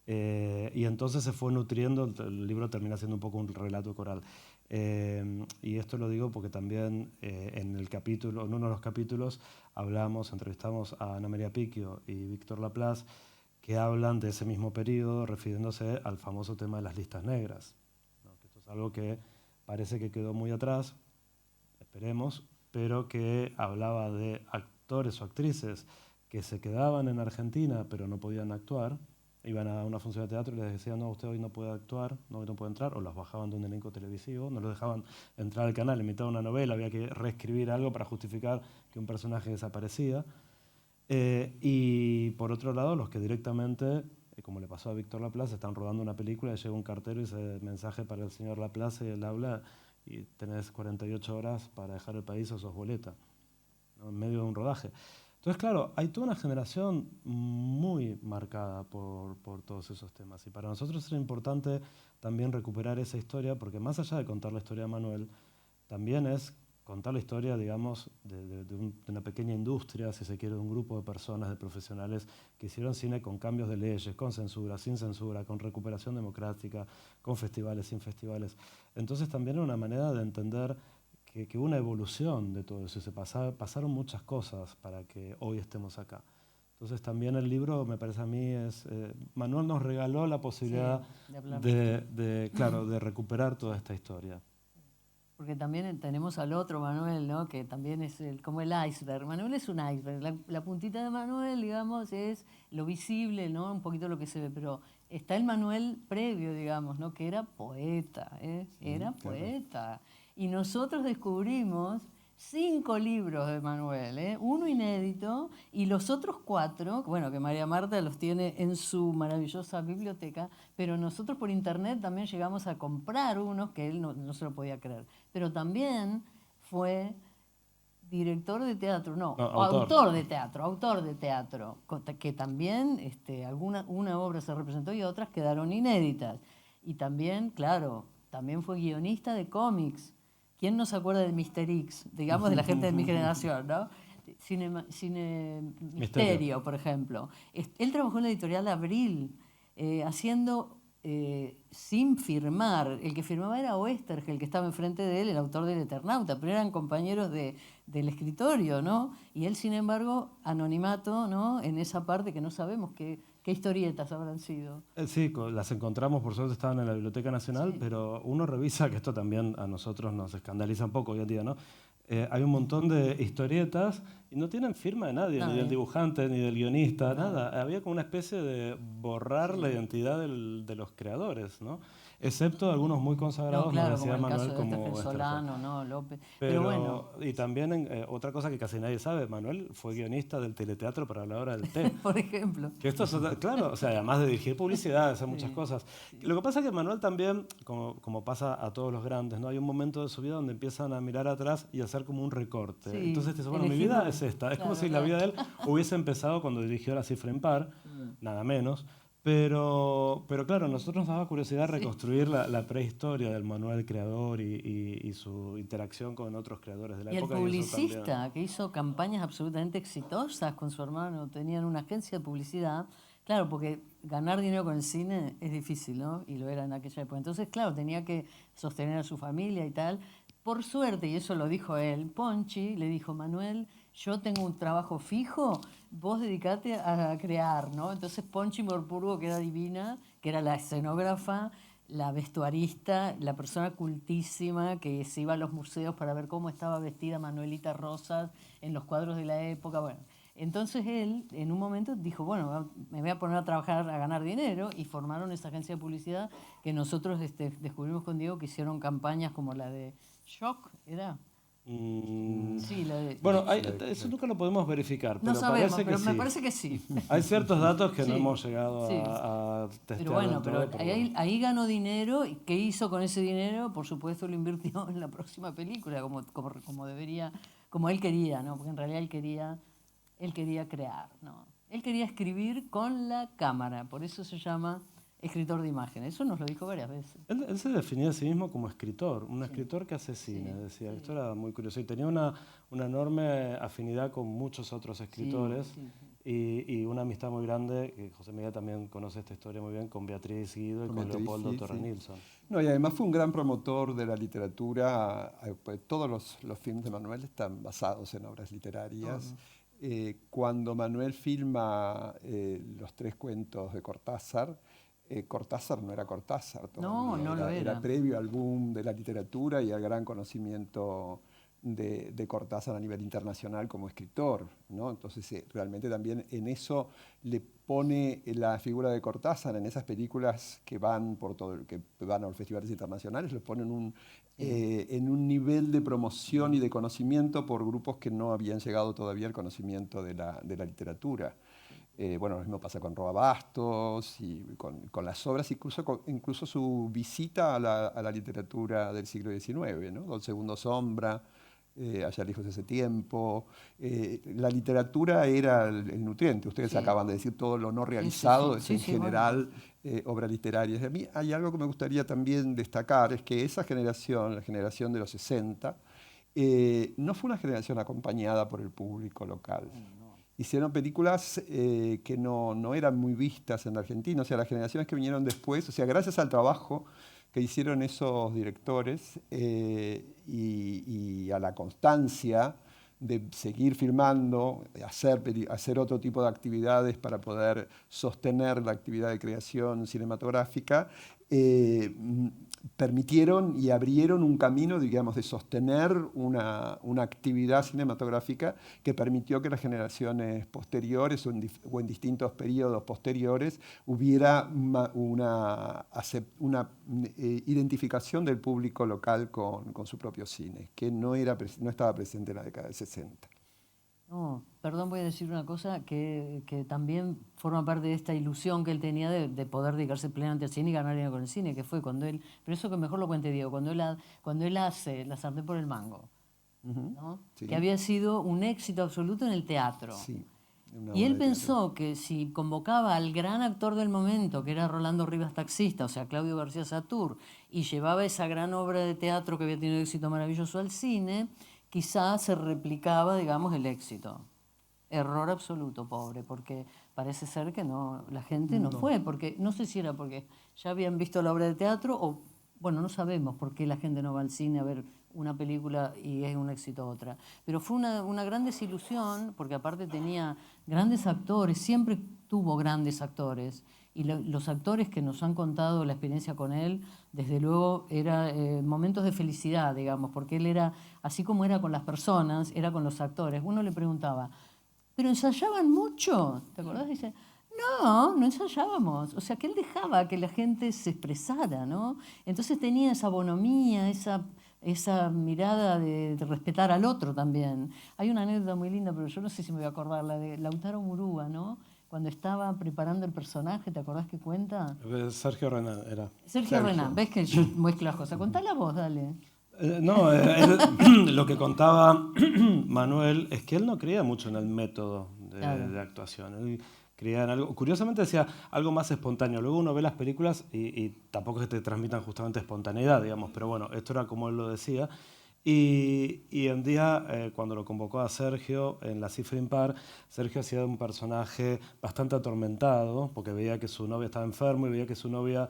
y entonces se fue nutriendo, el libro termina siendo un poco un relato coral. Y esto lo digo porque también en uno de los capítulos entrevistamos a Ana María Picchio y Víctor Laplace, que hablan de ese mismo periodo refiriéndose al famoso tema de las listas negras, ¿no? Que esto es algo que parece que quedó muy atrás, esperemos, pero que hablaba de actores o actrices que se quedaban en Argentina pero no podían actuar, iban a una función de teatro y les decían, no, usted hoy no puede actuar, no, hoy no puede entrar, o los bajaban de un elenco televisivo, no los dejaban entrar al canal, imitaban una novela, había que reescribir algo para justificar que un personaje desaparecía. Y por otro lado, los que directamente, como le pasó a Víctor Laplace, están rodando una película y llega un cartero y dice, mensaje para el señor Laplace, y él habla y tenés 48 horas para dejar el país o sos boleta, ¿no? En medio de un rodaje. Entonces, claro, hay toda una generación muy marcada por todos esos temas. Y para nosotros era importante también recuperar esa historia, porque más allá de contar la historia de Manuel, también es contar la historia, digamos, de una pequeña industria, si se quiere, de un grupo de personas, de profesionales que hicieron cine con cambios de leyes, con censura, sin censura, con recuperación democrática, con festivales, sin festivales. Entonces también era una manera de entender que hubo una evolución de todo eso. Pasaron muchas cosas para que hoy estemos acá. Entonces también el libro, me parece a mí, Manuel nos regaló la posibilidad Sí, de hablar. claro, de recuperar toda esta historia. Porque también tenemos al otro Manuel, ¿no? Que también es como el iceberg. Manuel es un iceberg. La puntita de Manuel, digamos, es lo visible, ¿no? Un poquito lo que se ve. Pero está el Manuel previo, digamos, ¿no? Que era poeta, ¿eh? Era poeta. Y nosotros descubrimos 5 libros de Manuel, ¿eh? Uno inédito y los otros 4, bueno, que María Marta los tiene en su maravillosa biblioteca, pero nosotros por internet también llegamos a comprar unos que él no se lo podía creer. Pero también fue director de teatro, no, No, autor de teatro, que también una obra se representó y otras quedaron inéditas. Y también, claro, también fue guionista de cómics. ¿Quién no se acuerda de Mr. X? Digamos, de la gente de mi generación, ¿no? Cine Misterio, por ejemplo. Él trabajó en la editorial Abril, haciendo, sin firmar. El que firmaba era Oesterge, el que estaba enfrente de él, el autor del Eternauta, pero eran compañeros del escritorio, ¿no? Y él, sin embargo, anonimato, ¿no? En esa parte que no sabemos qué historietas habrán sido. Sí, las encontramos, por suerte estaban en la Biblioteca Nacional, Sí. pero uno revisa, que esto también a nosotros nos escandaliza un poco hoy en día, ¿no? Hay un montón de historietas y no tienen firma de nadie, ni del dibujante, ni del guionista, nada. Había como una especie de borrar la identidad de los creadores, ¿no? Excepto algunos muy consagrados, No, claro, nos decía como el Manuel, caso de como Oesterge Oesterge. Solano, ¿no? López. Pero bueno. y también otra cosa que casi nadie sabe, Manuel fue guionista del teleteatro para la hora del té. Por ejemplo. Que esto es claro, o sea, además de dirigir publicidad, hacer muchas cosas. Lo que pasa es que Manuel también, como pasa a todos los grandes, ¿no? Hay un momento de su vida donde empiezan a mirar atrás y hacer como un recorte. Sí, entonces dice, bueno, mi vida es esta. Es como si la vida de él hubiese empezado cuando dirigió La Cifra Impar, nada menos. Pero claro, a nosotros nos daba curiosidad reconstruir la prehistoria del Manuel creador y su interacción con otros creadores de la Y el época. publicista, que hizo campañas absolutamente exitosas con su hermano, tenían una agencia de publicidad. Claro, porque ganar dinero con el cine es difícil, ¿no? Y lo era en aquella época. Entonces, claro, tenía que sostener a su familia y tal. Por suerte, y eso lo dijo él, Ponchi le dijo, Manuel, yo tengo un trabajo fijo, vos dedicate a crear, ¿no? Entonces Ponchi Morpurgo, que era divina, que era la escenógrafa, la vestuarista, la persona cultísima que se iba a los museos para ver cómo estaba vestida Manuelita Rosas en los cuadros de la época. Bueno, entonces él en un momento dijo, bueno, me voy a poner a trabajar, a ganar dinero, y formaron esa agencia de publicidad que nosotros descubrimos con Diego, que hicieron campañas como la de Shock, ¿era? Sí, la de... Bueno, eso nunca lo podemos verificar, No pero sabemos, parece que pero me sí. parece que sí. Hay ciertos datos que no Sí, hemos llegado sí. a testear. Pero bueno, del todo, pero bueno. ahí ganó dinero. ¿Y qué hizo con ese dinero? Por supuesto lo invirtió en la próxima película, como debería, como él quería, ¿no? Porque en realidad él quería crear, ¿no? Él quería escribir con la cámara, por eso se llama escritor de imágenes. Eso nos lo dijo varias veces. Él se definía a sí mismo como escritor, un escritor que hace cine, decía. sí. Esto era muy curioso. Y tenía una enorme afinidad con muchos otros escritores Sí. y una amistad muy grande, que José Miguel también conoce esta historia muy bien, con Beatriz Guido y con Beatriz, Leopoldo sí, Torres sí. Nilsson. No, y además fue un gran promotor de la literatura. Pues todos los films de Manuel están basados en obras literarias. Cuando Manuel filma los 3 cuentos de Cortázar, Cortázar no era Cortázar todavía. No lo era. Era previo al boom de la literatura y al gran conocimiento de Cortázar a nivel internacional como escritor, ¿no? Entonces realmente también en eso le pone la figura de Cortázar en esas películas que van que van a los festivales internacionales, lo pone en un nivel de promoción y de conocimiento por grupos que no habían llegado todavía al conocimiento de la literatura. Bueno, lo mismo pasa con Roa Bastos y con las obras, incluso su visita a la literatura del siglo XIX, ¿no? Don Segundo Sombra, Allá lejos de ese tiempo. La literatura era el nutriente. Ustedes acaban de decir todo lo no realizado, es en general obra literaria. A mí hay algo que me gustaría también destacar, es que esa generación, la generación de los 60, no fue una generación acompañada por el público local. Hicieron películas que no eran muy vistas en la Argentina, o sea, las generaciones que vinieron después, o sea, gracias al trabajo que hicieron esos directores y a la constancia de seguir filmando, hacer otro tipo de actividades para poder sostener la actividad de creación cinematográfica, permitieron y abrieron un camino, digamos, de sostener una actividad cinematográfica que permitió que las generaciones posteriores o en distintos periodos posteriores hubiera una identificación del público local con su propio cine, que no estaba presente en la década del 60. No, perdón, voy a decir una cosa que también forma parte de esta ilusión que él tenía de poder dedicarse plenamente al cine y ganar dinero con el cine, que fue cuando él, pero eso que mejor lo cuente Diego, cuando él hace La sartén por el mango, ¿no? Sí. Que había sido un éxito absoluto en el teatro. Sí, y él pensó que si convocaba al gran actor del momento, que era Rolando Rivas Taxista, o sea, Claudio García Satur, y llevaba esa gran obra de teatro que había tenido éxito maravilloso al cine, quizás se replicaba, digamos, el éxito. Error absoluto, pobre, porque parece ser que la gente no fue, porque no sé si era porque ya habían visto la obra de teatro o, bueno, no sabemos por qué la gente no va al cine a ver una película y es un éxito otra. Pero fue una gran desilusión, porque aparte tenía grandes actores, siempre tuvo grandes actores. Y los actores que nos han contado la experiencia con él, desde luego, eran momentos de felicidad, digamos, porque él era, así como era con las personas, era con los actores. Uno le preguntaba, ¿pero ensayaban mucho? ¿Te acordás? Dice, no ensayábamos. O sea, que él dejaba que la gente se expresara, ¿no? Entonces tenía esa bonomía, esa mirada de respetar al otro también. Hay una anécdota muy linda, pero yo no sé si me voy a acordar, la de Lautaro Murúa, ¿no? Cuando estaba preparando el personaje, ¿te acordás que cuenta? Sergio Renán era. Sergio Renán, ves que yo muestro las cosas. Contala vos, dale. Lo que contaba Manuel es que él no creía mucho en el método de actuación. Él creía en algo, curiosamente decía algo más espontáneo. Luego uno ve las películas y tampoco es que te transmitan justamente espontaneidad, digamos, pero bueno, esto era como él lo decía. Y un día, cuando lo convocó a Sergio en La Cifra Impar, Sergio hacía un personaje bastante atormentado, porque veía que su novia estaba enferma y veía que su novia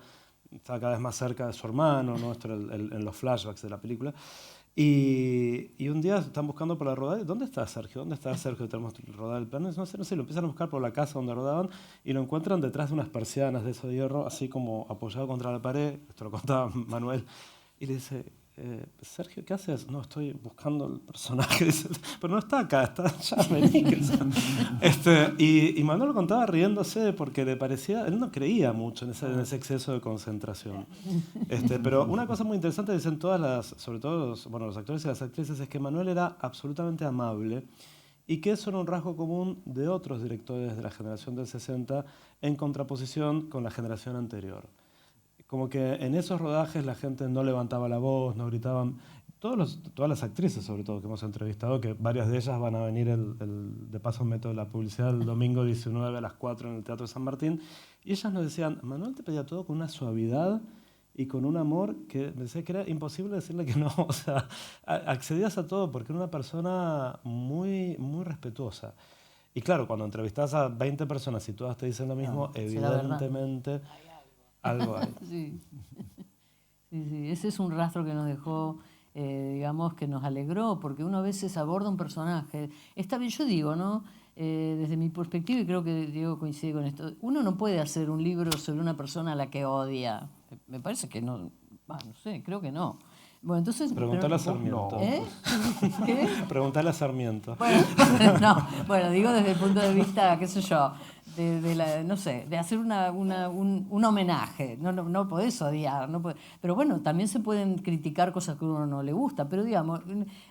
estaba cada vez más cerca de su hermano, ¿no? Esto era en los flashbacks de la película. Y un día están buscando por la rodada. ¿Dónde está Sergio? ¿Dónde está Sergio? Tenemos que rodar el plan. No sé, lo empiezan a buscar por la casa donde rodaban y lo encuentran detrás de unas persianas de eso de hierro, así como apoyado contra la pared. Esto lo contaba Manuel. Y le dice, Sergio, ¿qué haces? No, estoy buscando el personaje. Dice, pero no está acá, está allá, vení. Y Manuel lo contaba riéndose porque le parecía, él no creía mucho en ese exceso de concentración. Pero una cosa muy interesante dicen todas sobre todo los actores y las actrices, es que Manuel era absolutamente amable y que eso era un rasgo común de otros directores de la generación del 60 en contraposición con la generación anterior. Como que en esos rodajes la gente no levantaba la voz, no gritaban. Todas las actrices, sobre todo, que hemos entrevistado, que varias de ellas van a venir de paso meto de la publicidad el domingo 19 a las 4 en el Teatro San Martín, y ellas nos decían, Manuel te pedía todo con una suavidad y con un amor que decía que era imposible decirle que no. O sea, accedías a todo porque era una persona muy, muy respetuosa. Y claro, cuando entrevistas a 20 personas y todas te dicen lo mismo, evidentemente algo hay. Sí. Sí, ese es un rastro que nos dejó, digamos, que nos alegró, porque uno a veces aborda un personaje. Está bien, yo digo, ¿no? Desde mi perspectiva, y creo que Diego coincide con esto, uno no puede hacer un libro sobre una persona a la que odia. Me parece que no, no sé, creo que no. Bueno, entonces, Preguntale a Sarmiento. ¿Qué? Preguntale a Sarmiento. Bueno, digo desde el punto de vista, qué sé yo, no sé, de hacer un homenaje. No podés odiar. Pero bueno, también se pueden criticar cosas que a uno no le gusta. Pero digamos,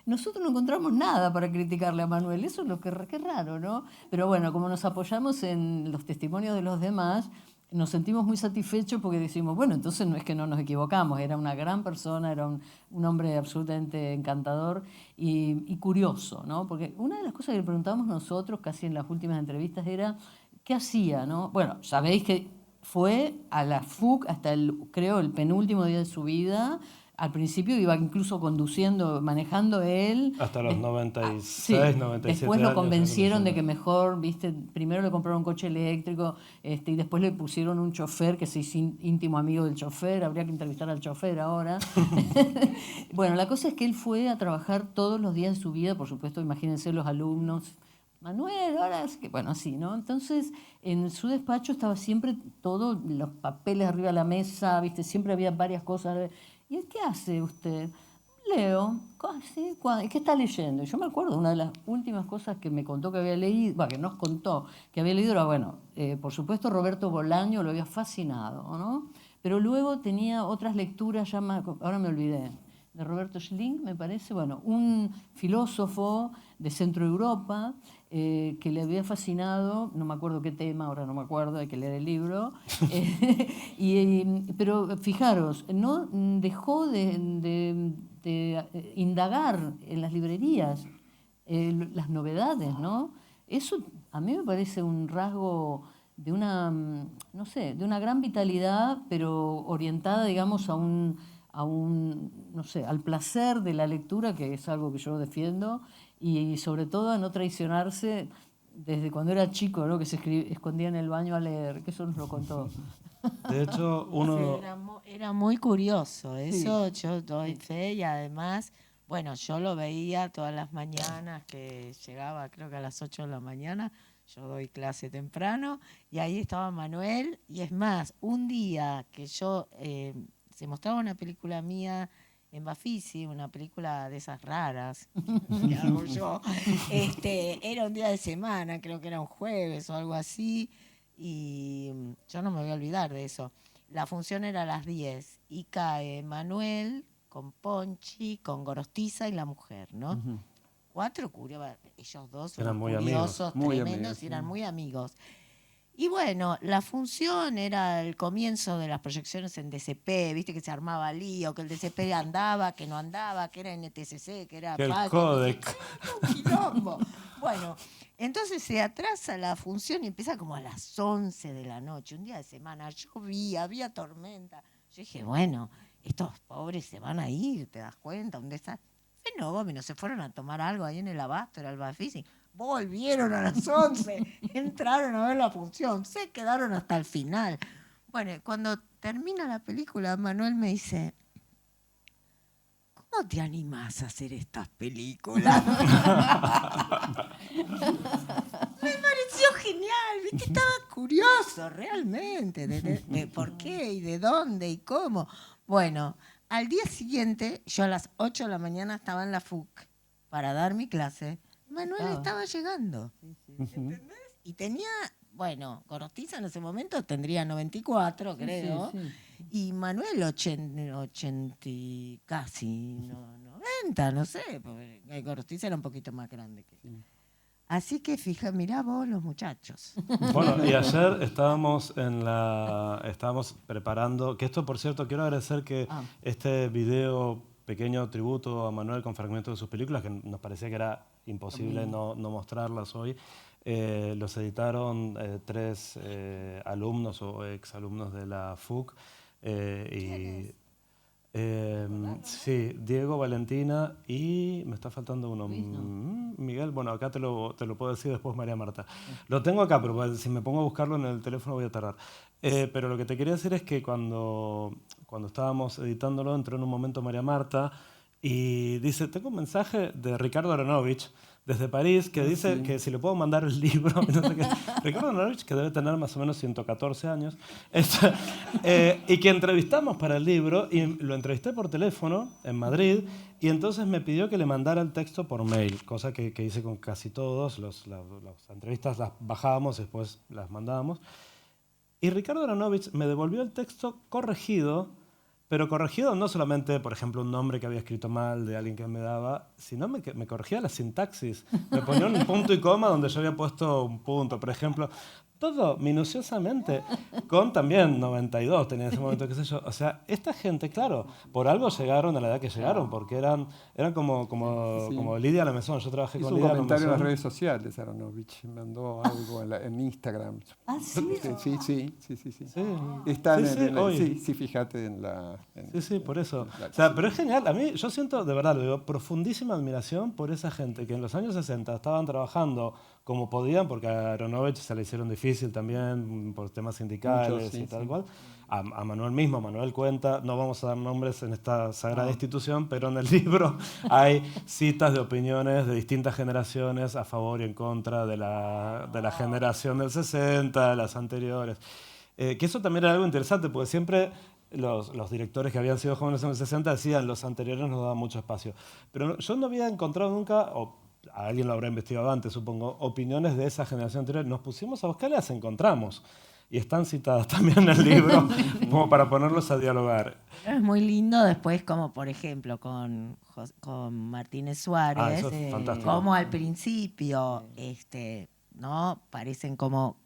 nosotros no encontramos nada para criticarle a Manuel. Eso es lo que es raro, ¿no? Pero bueno, como nos apoyamos en los testimonios de los demás, nos sentimos muy satisfechos porque decimos, bueno, entonces no es que no nos equivocamos, era una gran persona, era un hombre absolutamente encantador y curioso, ¿no? Porque una de las cosas que le preguntábamos nosotros, casi en las últimas entrevistas, era ¿qué hacía, no? Bueno, sabéis que fue a la FUC hasta creo, el penúltimo día de su vida. Al principio iba incluso conduciendo, manejando él. Hasta los 96, sí. 97 Después lo años, convencieron de que mejor, viste, primero le compraron un coche eléctrico y después le pusieron un chofer que se hizo íntimo amigo del chofer. Habría que entrevistar al chofer ahora. Bueno, la cosa es que él fue a trabajar todos los días de su vida, por supuesto, imagínense los alumnos. Manuel, ahora es que, bueno, así, ¿no? Entonces, en su despacho estaba siempre todos los papeles arriba de la mesa, viste, siempre había varias cosas. ¿Y qué hace usted? Leo. ¿Sí? ¿Qué está leyendo? Yo me acuerdo, una de las últimas cosas que me contó que había leído, que nos contó que había leído era, bueno, por supuesto Roberto Bolaño lo había fascinado, ¿no? Pero luego tenía otras lecturas ya más, ahora me olvidé, de Roberto Schlink, me parece, bueno, un filósofo de Centro Europa que le había fascinado, no me acuerdo qué tema, ahora no me acuerdo, hay que leer el libro, pero fijaros, no dejó de indagar en las librerías las novedades, ¿no? Eso a mí me parece un rasgo de una, no sé, de una gran vitalidad, pero orientada, digamos, no sé, al placer de la lectura, que es algo que yo defiendo, y sobre todo a no traicionarse desde cuando era chico, ¿no? Que se escondía en el baño a leer, que eso nos lo contó. De hecho, uno... Sí, era muy curioso, eso Sí. yo doy fe, y además, bueno, yo lo veía todas las mañanas que llegaba, creo que a las 8 de la mañana, yo doy clase temprano, y ahí estaba Manuel, y es más, un día que se mostraba una película mía en Bafisi, una película de esas raras que hago yo, era un día de semana, creo que era un jueves o algo así, y yo no me voy a olvidar de eso. La función era a las 10 y cae Manuel con Ponchi, con Gorostiza y la mujer, ¿no? Ujú. 4 curiosos, ellos dos Eran unos muy curiosos, Muy tremendos, amigos, y eran sí. muy amigos. Y bueno, la función era el comienzo de las proyecciones en DCP, viste que se armaba lío, que el DCP andaba, que no andaba, que era NTCC, que era Que el PAC, códec. un quilombo. Bueno, entonces se atrasa la función y empieza como a las 11 de la noche, un día de semana, llovía, había tormenta. Yo dije, bueno, estos pobres se van a ir, ¿te das cuenta? Un desastre. Fenómeno, se fueron a tomar algo ahí en el Abasto, era el Bafisi. Volvieron a las 11, entraron a ver la función, se quedaron hasta el final. Bueno, cuando termina la película, Manuel me dice, ¿cómo te animás a hacer estas películas? Me pareció genial, ¿viste? Estaba curioso realmente de por qué y de dónde y cómo. Bueno, al día siguiente, yo a las 8 de la mañana estaba en la FUC para dar mi clase. Manuel estaba llegando. ¿Entendés? Y tenía, bueno, Gorostiza en ese momento tendría 94, creo. Y Manuel 80 casi 90, no sé, porque Gorostiza era un poquito más grande que él. Así que mirá vos los muchachos. Bueno, y ayer estábamos preparando, que esto por cierto quiero agradecer que este video pequeño tributo a Manuel con fragmentos de sus películas, que nos parecía que era imposible no mostrarlas hoy, los editaron 3 alumnos o exalumnos de la FUC. Sí, Diego, Valentina y me está faltando uno. Luis, ¿no? Miguel, bueno, acá te lo puedo decir después, María Marta. Lo tengo acá, pero si me pongo a buscarlo en el teléfono voy a tardar. Pero lo que te quería decir es que cuando estábamos editándolo entró en un momento María Marta y dice, tengo un mensaje de Ricardo Aronovich desde París que dice que si le puedo mandar el libro. No sé qué. Ricardo Aronovich, que debe tener más o menos 114 años, y que entrevistamos para el libro, y lo entrevisté por teléfono en Madrid, y entonces me pidió que le mandara el texto por mail, cosa que hice con casi todos. Las entrevistas las bajábamos y después las mandábamos. Y Ricardo Aronovich me devolvió el texto corregido, pero corregido no solamente, por ejemplo, un nombre que había escrito mal de alguien que me daba, sino me corregía la sintaxis. Me ponía un punto y coma donde yo había puesto un punto, por ejemplo. Todo minuciosamente, con también 92 tenía en ese momento, qué sé yo. O sea, esta gente, claro, por algo llegaron a la edad que llegaron, porque eran como Lidia Lamezón. Yo trabajé Hizo con un Lidia comentario en las Lamezón. redes sociales, Aronovich. Mandó algo en Instagram. ¿Ah, sí? Sí. Sí. Está hoy. sí, fíjate en la... Sí, por eso. O sea, pero es genial. A mí, yo siento, de verdad, lo digo, profundísima admiración por esa gente que en los años 60 estaban trabajando como podían, porque a Aronovich se le hicieron difícil también por temas sindicales. Muchos, y tal cual. A Manuel mismo, Manuel cuenta, no vamos a dar nombres en esta sagrada institución, pero en el libro hay citas de opiniones de distintas generaciones a favor y en contra de la generación del 60, de las anteriores. Que eso también era algo interesante, porque siempre los directores que habían sido jóvenes en el 60 decían los anteriores nos daban mucho espacio. Pero yo no había encontrado nunca, o alguien lo habrá investigado antes, supongo, opiniones de esa generación anterior. Nos pusimos a buscar y las encontramos. Y están citadas también en el libro, como para ponerlos a dialogar. Es muy lindo después, como por ejemplo con Martínez Suárez, eso es fantástico. como al principio, ¿no? Parecen como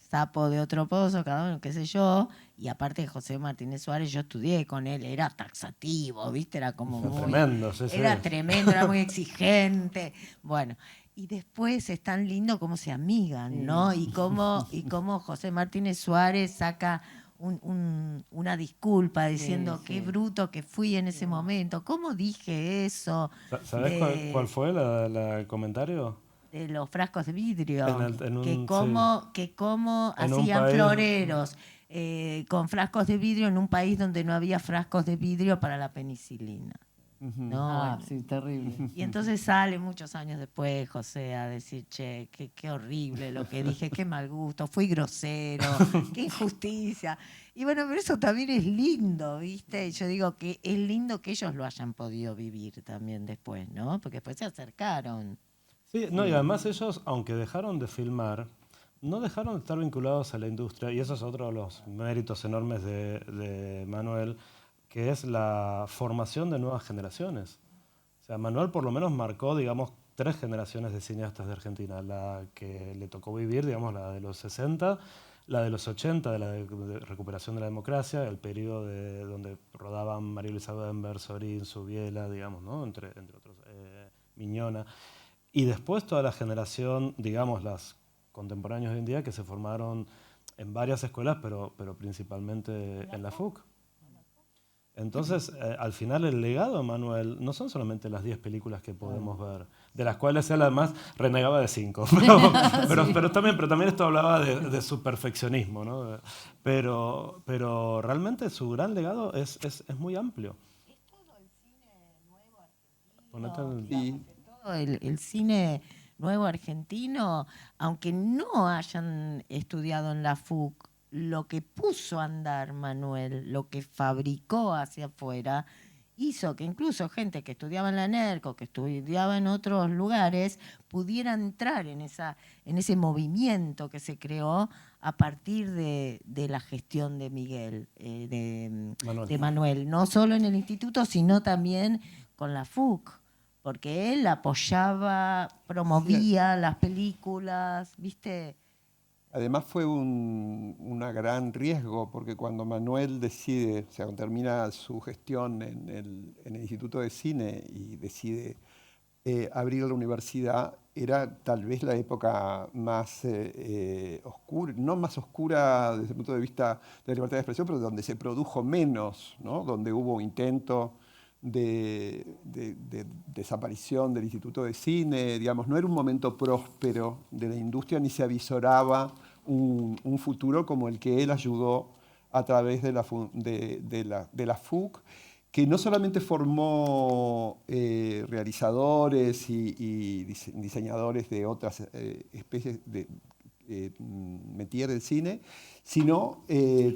sapo de otro pozo, cada uno, qué sé yo. Y aparte de José Martínez Suárez, yo estudié con él, era taxativo, ¿viste? Era como muy... Tremendo, sí. Era tremendo, era muy exigente. Bueno, y después es tan lindo cómo se amigan, ¿no? Y cómo José Martínez Suárez saca una disculpa diciendo qué bruto que fui en ese momento, cómo dije eso. ¿Sabés cuál fue el comentario? De los frascos de vidrio, que cómo En un hacían país... floreros con frascos de vidrio en un país donde no había frascos de vidrio para la penicilina. No, sí, terrible. y entonces sale muchos años después José a decir, che, qué horrible lo que dije, qué mal gusto, fui grosero, qué injusticia. Y bueno, pero eso también es lindo, ¿viste? Yo digo que es lindo que ellos lo hayan podido vivir también después, ¿no? Porque después se acercaron. Sí, no, y además ellos, aunque dejaron de filmar, no dejaron de estar vinculados a la industria, y eso es otro de los méritos enormes de Manuel, que es la formación de nuevas generaciones. O sea, Manuel por lo menos marcó, digamos, 3 generaciones de cineastas de Argentina. La que le tocó vivir, digamos, la de los 60, la de los 80, de la de recuperación de la democracia, el periodo donde rodaban María Luisa Bember, Sorín, Subiela, digamos, ¿no? entre otros, Miñona. Y después toda la generación, digamos, las contemporáneos de hoy en día, que se formaron en varias escuelas, pero principalmente en la FUC. Entonces, al final el legado de Manuel no son solamente las 10 películas que podemos ver, de las cuales él además renegaba de 5. Pero también esto hablaba de su perfeccionismo, ¿no? Pero realmente su gran legado es muy amplio. Es todo el cine nuevo Ponete argentino, el- Sí, todo el cine nuevo argentino, aunque no hayan estudiado en la FUC, lo que puso a andar Manuel, lo que fabricó hacia afuera, hizo que incluso gente que estudiaba en la NERCO, que estudiaba en otros lugares, pudiera entrar en ese movimiento que se creó a partir de la gestión de Miguel, Manuel. de Manuel, no solo en el instituto, sino también con la FUC, porque él apoyaba, promovía las películas, ¿viste? además fue un gran riesgo, porque cuando Manuel decide, o sea, cuando termina su gestión en el Instituto de Cine y decide abrir la universidad, era tal vez la época más oscura, no más oscura desde el punto de vista de la libertad de expresión, pero donde se produjo menos, ¿no? Donde hubo intento de desaparición del Instituto de Cine, digamos, no era un momento próspero de la industria ni se avisoraba un futuro como el que él ayudó a través de la FUC, que no solamente formó realizadores y diseñadores de otras especies de métier del cine, sino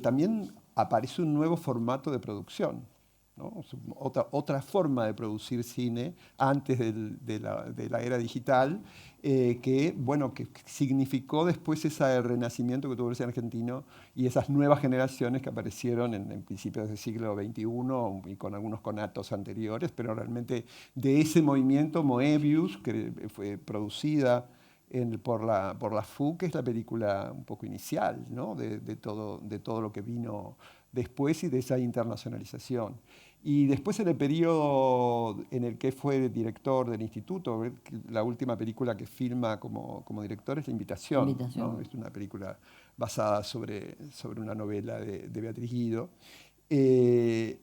también aparece un nuevo formato de producción, ¿no? Otra forma de producir cine antes de la era digital, que significó después ese renacimiento que tuvo el cine argentino y esas nuevas generaciones que aparecieron en principios del siglo XXI y con algunos conatos anteriores, pero realmente de ese movimiento Moebius, que fue producida por la FUC, que es la película un poco inicial, ¿no? de todo lo que vino después y de esa internacionalización. Y después en el periodo en el que fue director del instituto, la última película que filma como director es La Invitación, ¿no? Es una película basada sobre una novela de Beatriz Guido. Eh,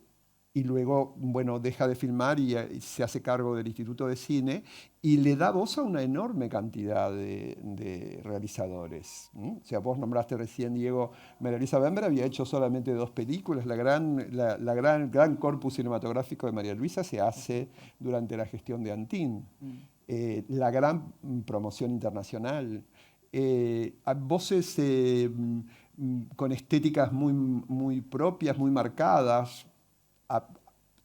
y luego, bueno, deja de filmar y se hace cargo del Instituto de Cine y le da voz a una enorme cantidad de realizadores. O sea, vos nombraste recién, Diego, María Luisa Bember había hecho solamente 2 películas. Gran corpus cinematográfico de María Luisa se hace durante la gestión de Antín. La gran promoción internacional. A voces con estéticas muy propias, muy marcadas, a-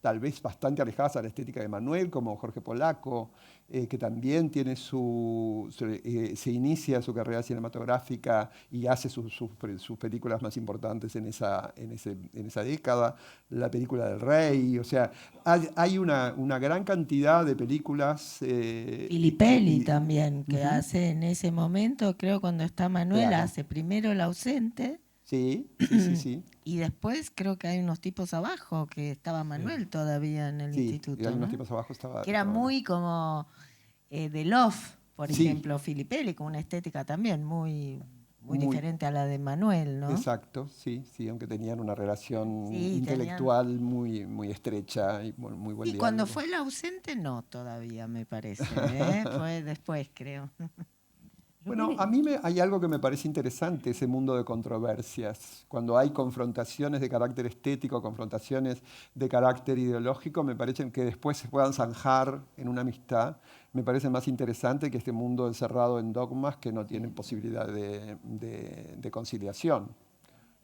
tal vez bastante alejadas a la estética de Manuel, como Jorge Polaco, que también tiene se inicia su carrera cinematográfica y hace sus películas más importantes en esa década, la película del Rey, o sea, hay una gran cantidad de películas. Filipelli también, que Ujú, hace en ese momento, creo cuando está Manuel, claro, hace primero El ausente sí, sí, sí, sí. y después creo que hay unos tipos abajo, que estaba Sí. Manuel todavía en el Sí, y hay instituto, unos ¿no? tipos abajo estaba. Que era muy como de Love, por Sí, ejemplo, Filipelli, con una estética también muy muy. diferente a la de Manuel, ¿no? Exacto, sí, sí, aunque tenían una relación Sí, tenían. intelectual muy estrecha y muy buen Y cuando diálogo. fue El ausente, no todavía, me parece, ¿eh? Fue después, creo. Bueno, a mí hay algo que me parece interesante, ese mundo de controversias. Cuando hay confrontaciones de carácter estético, confrontaciones de carácter ideológico, me parece que después se puedan zanjar en una amistad. Me parece más interesante que este mundo encerrado en dogmas que no tienen posibilidad de conciliación,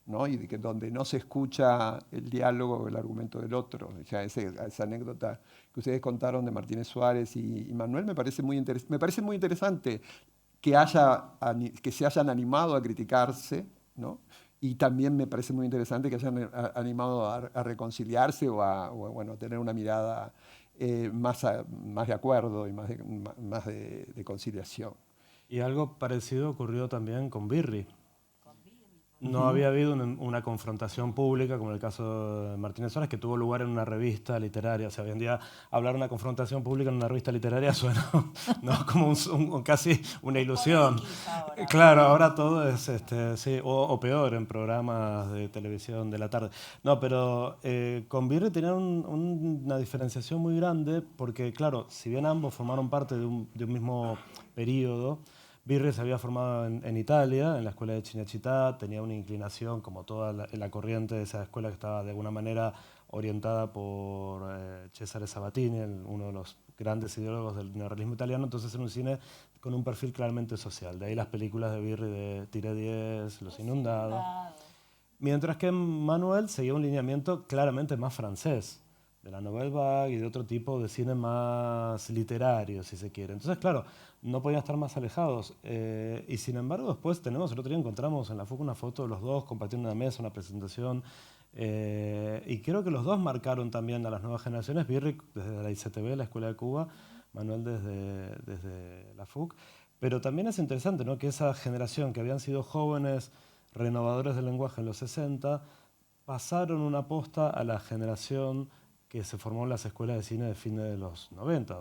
¿no? Y donde no se escucha el diálogo o el argumento del otro. O sea, esa anécdota que ustedes contaron de Martínez Suárez y Manuel me parece me parece muy interesante que se hayan animado a criticarse, ¿no? Y también me parece muy interesante que hayan animado a reconciliarse bueno, a tener una mirada más de acuerdo y más de conciliación. Y algo parecido ocurrió también con Birri. No había habido una confrontación pública, como en el caso de Martínez Suárez, que tuvo lugar en una revista literaria. O sea, hoy en día hablar de una confrontación pública en una revista literaria suena, ¿no?, como casi una ilusión. Claro, ahora todo es, sí, o peor, en programas de televisión de la tarde. No, pero con Birri tenían una diferenciación muy grande, porque, claro, si bien ambos formaron parte de un mismo periodo, Birri se había formado en Italia, en la escuela de Cinecittà, tenía una inclinación, como toda la corriente de esa escuela, que estaba de alguna manera orientada por Cesare Sabatini, uno de los grandes ideólogos del neorrealismo italiano. Entonces era un cine con un perfil claramente social. De ahí las películas de Birri de Tire 10, Los Inundados. Mientras que Manuel seguía un lineamiento claramente más francés, de la Nouvelle Vague y de otro tipo de cine más literario, si se quiere. Entonces, claro, no podían estar más alejados. Y sin embargo, después el otro día encontramos en la FUC una foto de los dos compartiendo una mesa, una presentación. Y creo que los dos marcaron también a las nuevas generaciones. Birri desde la ICTV, la Escuela de Cuba, Manuel desde la FUC. Pero también es interesante, ¿no?, que esa generación que habían sido jóvenes renovadores del lenguaje en los 60 pasaron una posta a la generación que se formó en las escuelas de cine de fines de los 90.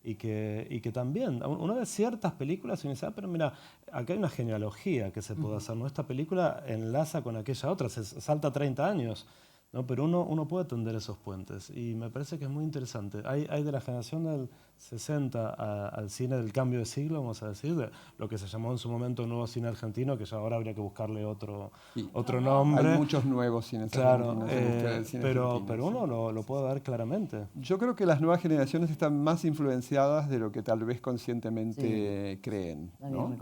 Y que también, uno ve ciertas películas y uno dice, pero mira, acá hay una genealogía que se puede hacer, ¿no? Esta película enlaza con aquella otra, se salta 30 años, ¿no? Pero uno puede tender esos puentes y me parece que es muy interesante. Hay de la generación del 60 al cine del cambio de siglo, vamos a decir, de lo que se llamó en su momento nuevo cine argentino, que ya ahora habría que buscarle otro nombre. Hay muchos nuevos cines argentinos en la historia del cine argentino, pero uno lo puede ver claramente. Yo creo que las nuevas generaciones están más influenciadas de lo que tal vez conscientemente creen, ¿no?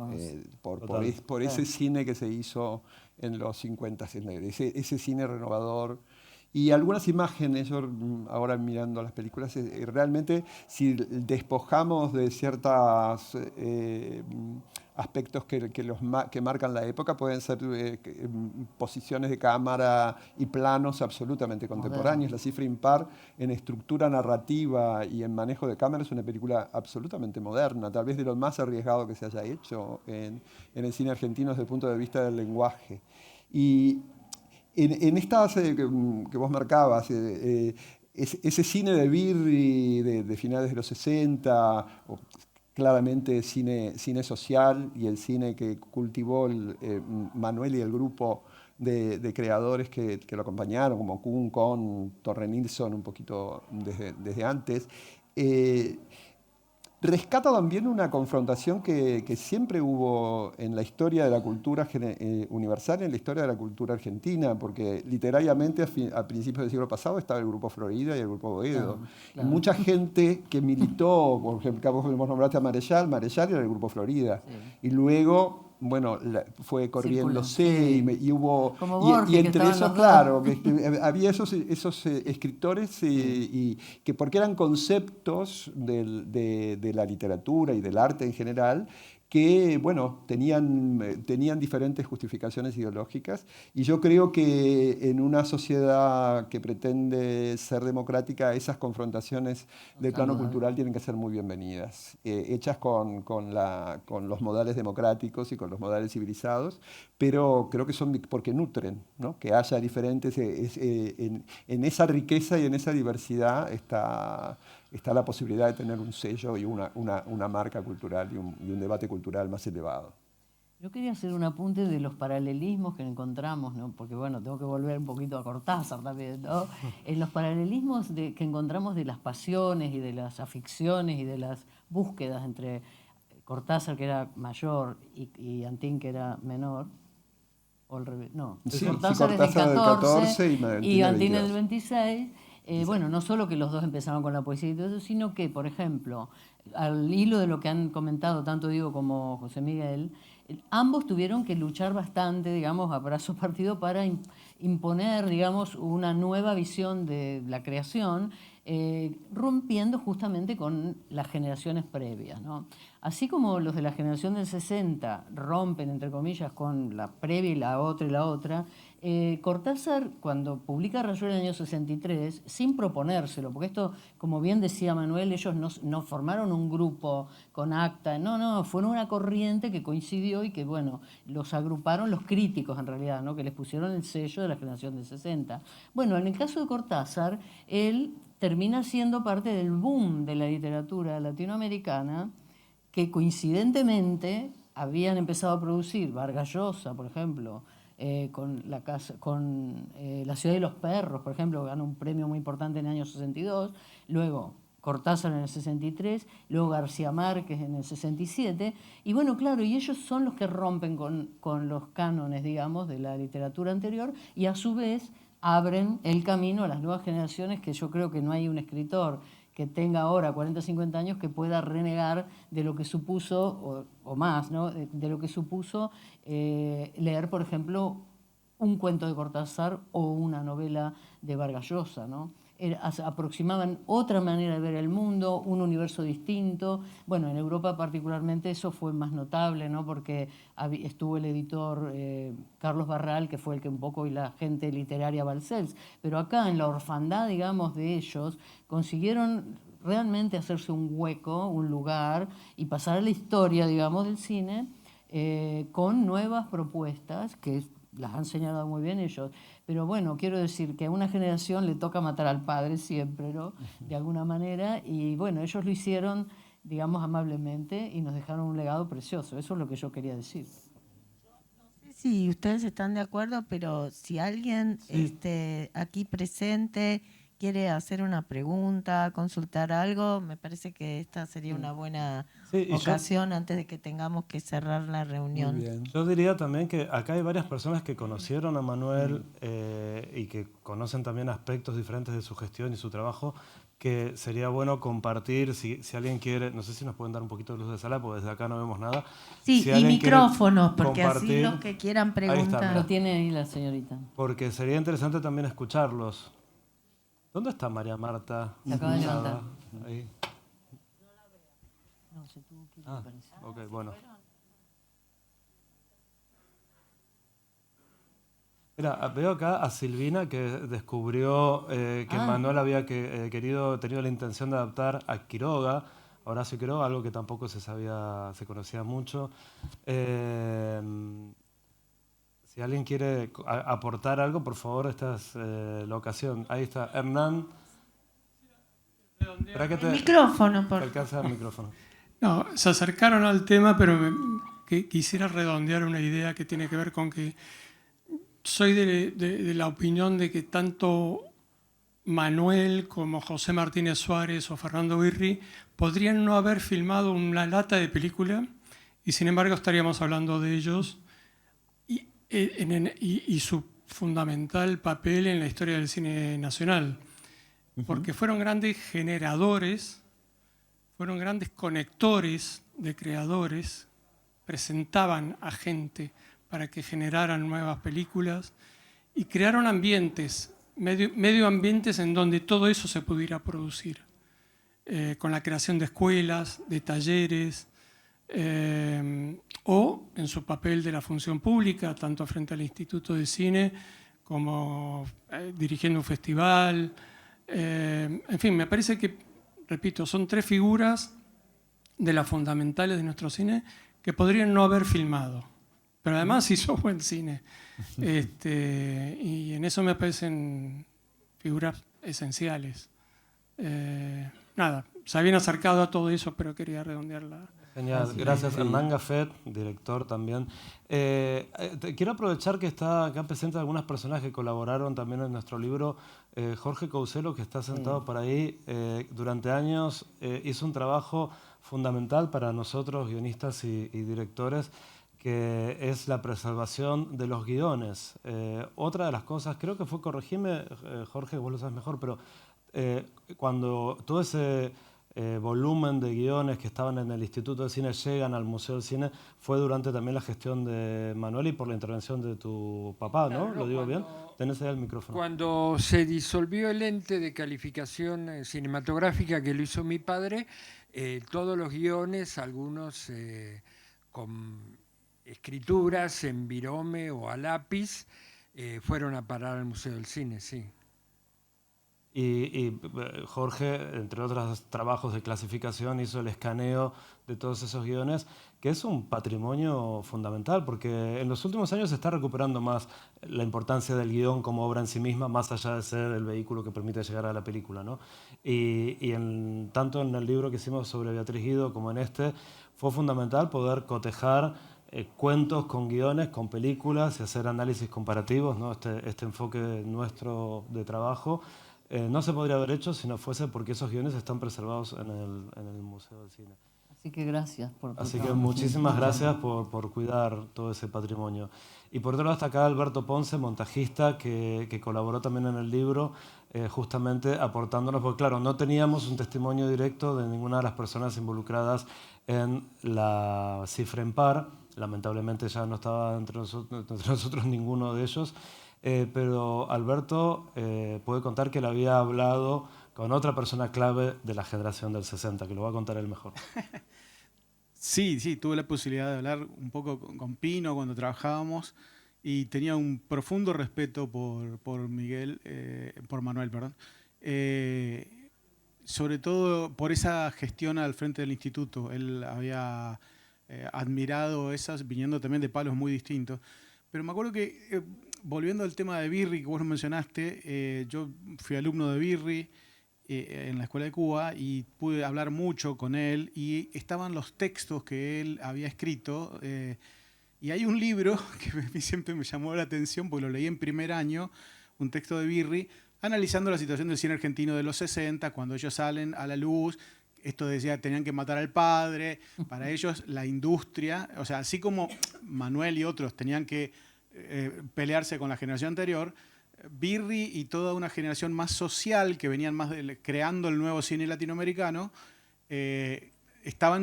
Por ese cine que se hizo en los 50, ese cine renovador. Y algunas imágenes, yo ahora mirando las películas, realmente si despojamos de ciertos aspectos que marcan la época, pueden ser posiciones de cámara y planos absolutamente contemporáneos. La cifra impar en estructura narrativa y en manejo de cámara es una película absolutamente moderna, tal vez de lo más arriesgado que se haya hecho en el cine argentino desde el punto de vista del lenguaje. Y en estas que vos marcabas, ese cine de Birri de finales de los 60, claramente cine social, y el cine que cultivó Manuel y el grupo de creadores que lo acompañaron, como Kuhn, Kohn, Torre Nilsson, un poquito desde antes, rescata también una confrontación que siempre hubo en la historia de la cultura universal, en la historia de la cultura argentina, porque literariamente a principios del siglo pasado estaba el Grupo Florida y el Grupo Boedo. Claro. Y mucha gente que militó, por ejemplo, vos nombraste a Marechal era el Grupo Florida. Sí. Y luego, bueno, fue corriéndose y hubo... Borges, y entre esos, claro, había esos escritores y que porque eran conceptos de la literatura y del arte en general, que, bueno, tenían diferentes justificaciones ideológicas, y yo creo que en una sociedad que pretende ser democrática, esas confrontaciones del plano cultural tienen que ser muy bienvenidas, hechas con los modales democráticos y con los modales civilizados, pero creo que son porque nutren, ¿no? Que haya diferentes, en esa riqueza y en esa diversidad está la posibilidad de tener un sello y una marca cultural y un debate cultural más elevado. Yo quería hacer un apunte de los paralelismos que encontramos, ¿no? Porque bueno, tengo que volver un poquito a Cortázar también, ¿no? En los paralelismos que encontramos de las pasiones y de las aficiones y de las búsquedas entre Cortázar, que era mayor, y Antín, que era menor, o al revés, no. Sí, Cortázar es del 14 y Antín es del 26. Bueno, no solo que los dos empezaron con la poesía y todo eso, sino que, por ejemplo, al hilo de lo que han comentado tanto Diego como José Miguel, ambos tuvieron que luchar bastante, digamos, a brazo partido para imponer, digamos, una nueva visión de la creación, rompiendo justamente con las generaciones previas, ¿no? Así como los de la generación del 60 rompen, entre comillas, con la previa y la otra, Cortázar, cuando publica Rayuela en el año 63, sin proponérselo, porque esto, como bien decía Manuel, ellos no formaron un grupo con acta, no, fueron una corriente que coincidió y que, bueno, los agruparon los críticos en realidad, ¿no? Que les pusieron el sello de la generación del 60. Bueno, en el caso de Cortázar, él termina siendo parte del boom de la literatura latinoamericana, que coincidentemente habían empezado a producir Vargas Llosa, por ejemplo, con La ciudad de los perros, por ejemplo, ganó un premio muy importante en el año 62, luego Cortázar en el 63, luego García Márquez en el 67, y bueno, claro, y ellos son los que rompen con los cánones, digamos, de la literatura anterior, y a su vez abren el camino a las nuevas generaciones, que yo creo que no hay un escritor que tenga ahora 40, 50 años que pueda renegar de lo que supuso, o más, ¿no? de lo que supuso leer, por ejemplo, un cuento de Cortázar o una novela de Vargas Llosa, ¿no? Aproximaban otra manera de ver el mundo, un universo distinto. Bueno, en Europa particularmente eso fue más notable, ¿no? Porque estuvo el editor Carlos Barral, que fue el que un poco, y la gente literaria Balcells. Pero acá, en la orfandad, digamos, de ellos, consiguieron realmente hacerse un hueco, un lugar, y pasar a la historia, digamos, del cine con nuevas propuestas que las han señalado muy bien ellos. Pero bueno, quiero decir que a una generación le toca matar al padre siempre, ¿no? De alguna manera. Y bueno, ellos lo hicieron, digamos, amablemente y nos dejaron un legado precioso. Eso es lo que yo quería decir. No sé si ustedes están de acuerdo, pero si alguien aquí presente quiere hacer una pregunta, consultar algo, me parece que esta sería una buena ocasión antes de que tengamos que cerrar la reunión. Muy bien. Yo diría también que acá hay varias personas que conocieron a Manuel y que conocen también aspectos diferentes de su gestión y su trabajo, que sería bueno compartir, si alguien quiere, no sé si nos pueden dar un poquito de luz de sala, porque desde acá no vemos nada. Sí, Si y alguien quiere micrófonos, porque así compartir, los que quieran ahí está, preguntar. mira. Lo tiene ahí la señorita. Porque sería interesante también escucharlos. ¿Dónde está María Marta? Se acaba de levantar. Ahí. No, se tuvo que ir, Ah, me parece. ok, bueno. Mira, veo acá a Silvina que descubrió que Manuel había tenido la intención de adaptar a Quiroga, a Horacio Quiroga, algo que tampoco se conocía mucho. Si alguien quiere aportar algo, por favor, esta es la ocasión. Ahí está, Hernán. Espera que El micrófono, te por alcanza el micrófono. No, se acercaron al tema, pero quisiera redondear una idea que tiene que ver con que soy de la opinión de que tanto Manuel como José Martínez Suárez o Fernando Birri podrían no haber filmado una lata de película y sin embargo estaríamos hablando de ellos y su fundamental papel en la historia del cine nacional, porque fueron grandes generadores, fueron grandes conectores de creadores, presentaban a gente para que generaran nuevas películas y crearon ambientes, medio ambientes en donde todo eso se pudiera producir, con la creación de escuelas, de talleres, o en su papel de la función pública, tanto frente al Instituto de Cine como dirigiendo un festival. En fin, me parece que, repito, son tres figuras de las fundamentales de nuestro cine que podrían no haber filmado, pero además hizo buen cine. Y en eso me parecen figuras esenciales. Nada, se habían acercado a todo eso, pero quería redondearla. Genial, gracias. Hernán Gafet, director también. Quiero aprovechar que está acá presente algunas personas que colaboraron también en nuestro libro. Jorge Couselo, que está sentado por ahí, durante años hizo un trabajo fundamental para nosotros, guionistas y directores, que es la preservación de los guiones. Otra de las cosas, creo que fue, corregime, Jorge, vos lo sabes mejor, pero cuando todo ese volumen de guiones que estaban en el Instituto de Cine llegan al Museo del Cine, fue durante también la gestión de Manuel y por la intervención de tu papá, ¿no? Claro, ¿Lo digo bien? Tenés ahí el micrófono. Cuando se disolvió el ente de calificación cinematográfica que lo hizo mi padre, todos los guiones, algunos con escrituras en virome o a lápiz, fueron a parar al Museo del Cine, sí. Y Jorge, entre otros trabajos de clasificación, hizo el escaneo de todos esos guiones, que es un patrimonio fundamental, porque en los últimos años se está recuperando más la importancia del guión como obra en sí misma, más allá de ser el vehículo que permite llegar a la película, ¿no? Y tanto en el libro que hicimos sobre Beatriz Guido como en este, fue fundamental poder cotejar cuentos con guiones, con películas y hacer análisis comparativos, ¿no? Este enfoque nuestro de trabajo no se podría haber hecho si no fuese porque esos guiones están preservados en el Museo del Cine. Así que gracias por tu Así que trabajo. muchísimas gracias por cuidar todo ese patrimonio. Y por otro lado está acá Alberto Ponce, montajista, que colaboró también en el libro, justamente aportándonos, porque claro, no teníamos un testimonio directo de ninguna de las personas involucradas en la cifra en par. Lamentablemente ya no estaba entre nosotros ninguno de ellos. Pero Alberto puede contar que él había hablado con otra persona clave de la generación del 60, que lo va a contar él mejor. Sí, tuve la posibilidad de hablar un poco con Pino cuando trabajábamos y tenía un profundo respeto por Manuel, perdón. Sobre todo por esa gestión al frente del instituto. Él había admirado esas, viniendo también de palos muy distintos. Pero me acuerdo que, volviendo al tema de Birri, que vos lo mencionaste, yo fui alumno de Birri en la Escuela de Cuba y pude hablar mucho con él y estaban los textos que él había escrito y hay un libro que a mí siempre me llamó la atención porque lo leí en primer año, un texto de Birri, analizando la situación del cine argentino de los 60, cuando ellos salen a la luz. Esto decía, tenían que matar al padre. Para ellos, la industria, o sea, así como Manuel y otros tenían que pelearse con la generación anterior, Birri y toda una generación más social que venían más creando el nuevo cine latinoamericano,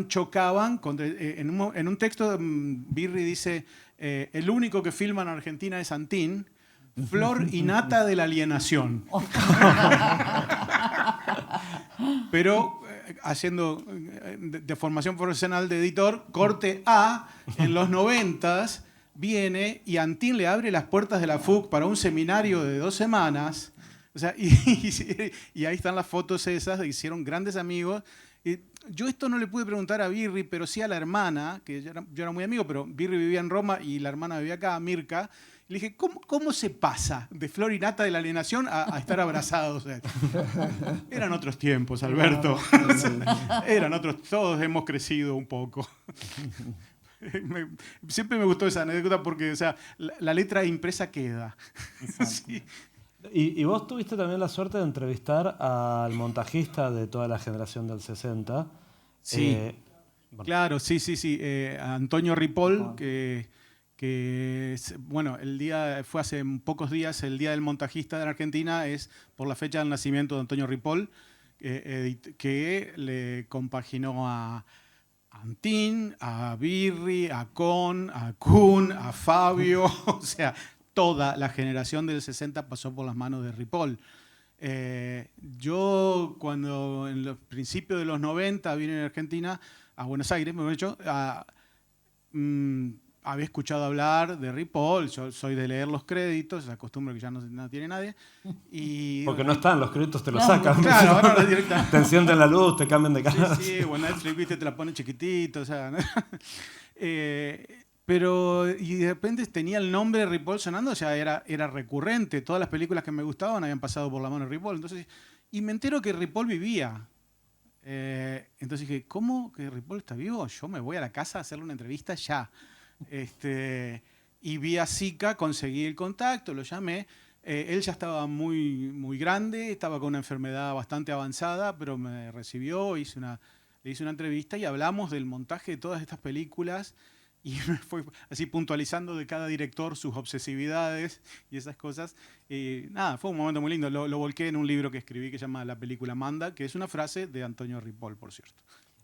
chocaban. En un texto, Birri dice, el único que filma en Argentina es Antín, flor y nata de la alienación. Pero haciendo de formación profesional de editor, corte A, en los 90s, viene y Antín le abre las puertas de la FUC para un seminario de 2 semanas. O sea, y ahí están las fotos esas, hicieron grandes amigos. Yo esto no le pude preguntar a Birri, pero sí a la hermana, que yo era muy amigo, pero Birri vivía en Roma y la hermana vivía acá, Mirka. Le dije, ¿cómo se pasa de flor y nata de la alienación a estar abrazados? Eran otros tiempos, Alberto. Eran otros, todos hemos crecido un poco. Siempre me gustó esa anécdota porque, o sea, la letra impresa queda. Sí. Y vos tuviste también la suerte de entrevistar al montajista de toda la generación del 60. Sí, bueno. Claro, sí. A Antonio Ripoll, bueno, fue hace pocos días, el Día del Montajista de Argentina es por la fecha del nacimiento de Antonio Ripoll, que le compaginó a Antín, a Birri, a Con, a Kuhn, a Fabio, o sea, toda la generación del 60 pasó por las manos de Ripoll. Yo cuando en los principios de los 90 vine a Argentina, a Buenos Aires, mejor dicho, había escuchado hablar de Ripoll, yo soy de leer los créditos, esa costumbre que ya no tiene nadie. Porque no están, los créditos te los sacan. Claro, ahora directamente. Te encienden la luz, te cambian de canal. Sí, bueno, Netflix, viste, te la ponen chiquitito, o sea. Pero, y de repente tenía el nombre de Ripoll sonando, o sea, era recurrente. Todas las películas que me gustaban habían pasado por la mano de Ripoll. Entonces, y me entero que Ripoll vivía. Entonces dije, ¿cómo que Ripoll está vivo? Yo me voy a la casa a hacerle una entrevista ya. Y vía Zika, conseguí el contacto, lo llamé. Él ya estaba muy grande, estaba con una enfermedad bastante avanzada, pero me recibió, le hice una entrevista y hablamos del montaje de todas estas películas. Y me fue así puntualizando de cada director sus obsesividades y esas cosas. Nada, fue un momento muy lindo. Lo volqué en un libro que escribí que se llama La película Manda, que es una frase de Antonio Ripoll, por cierto.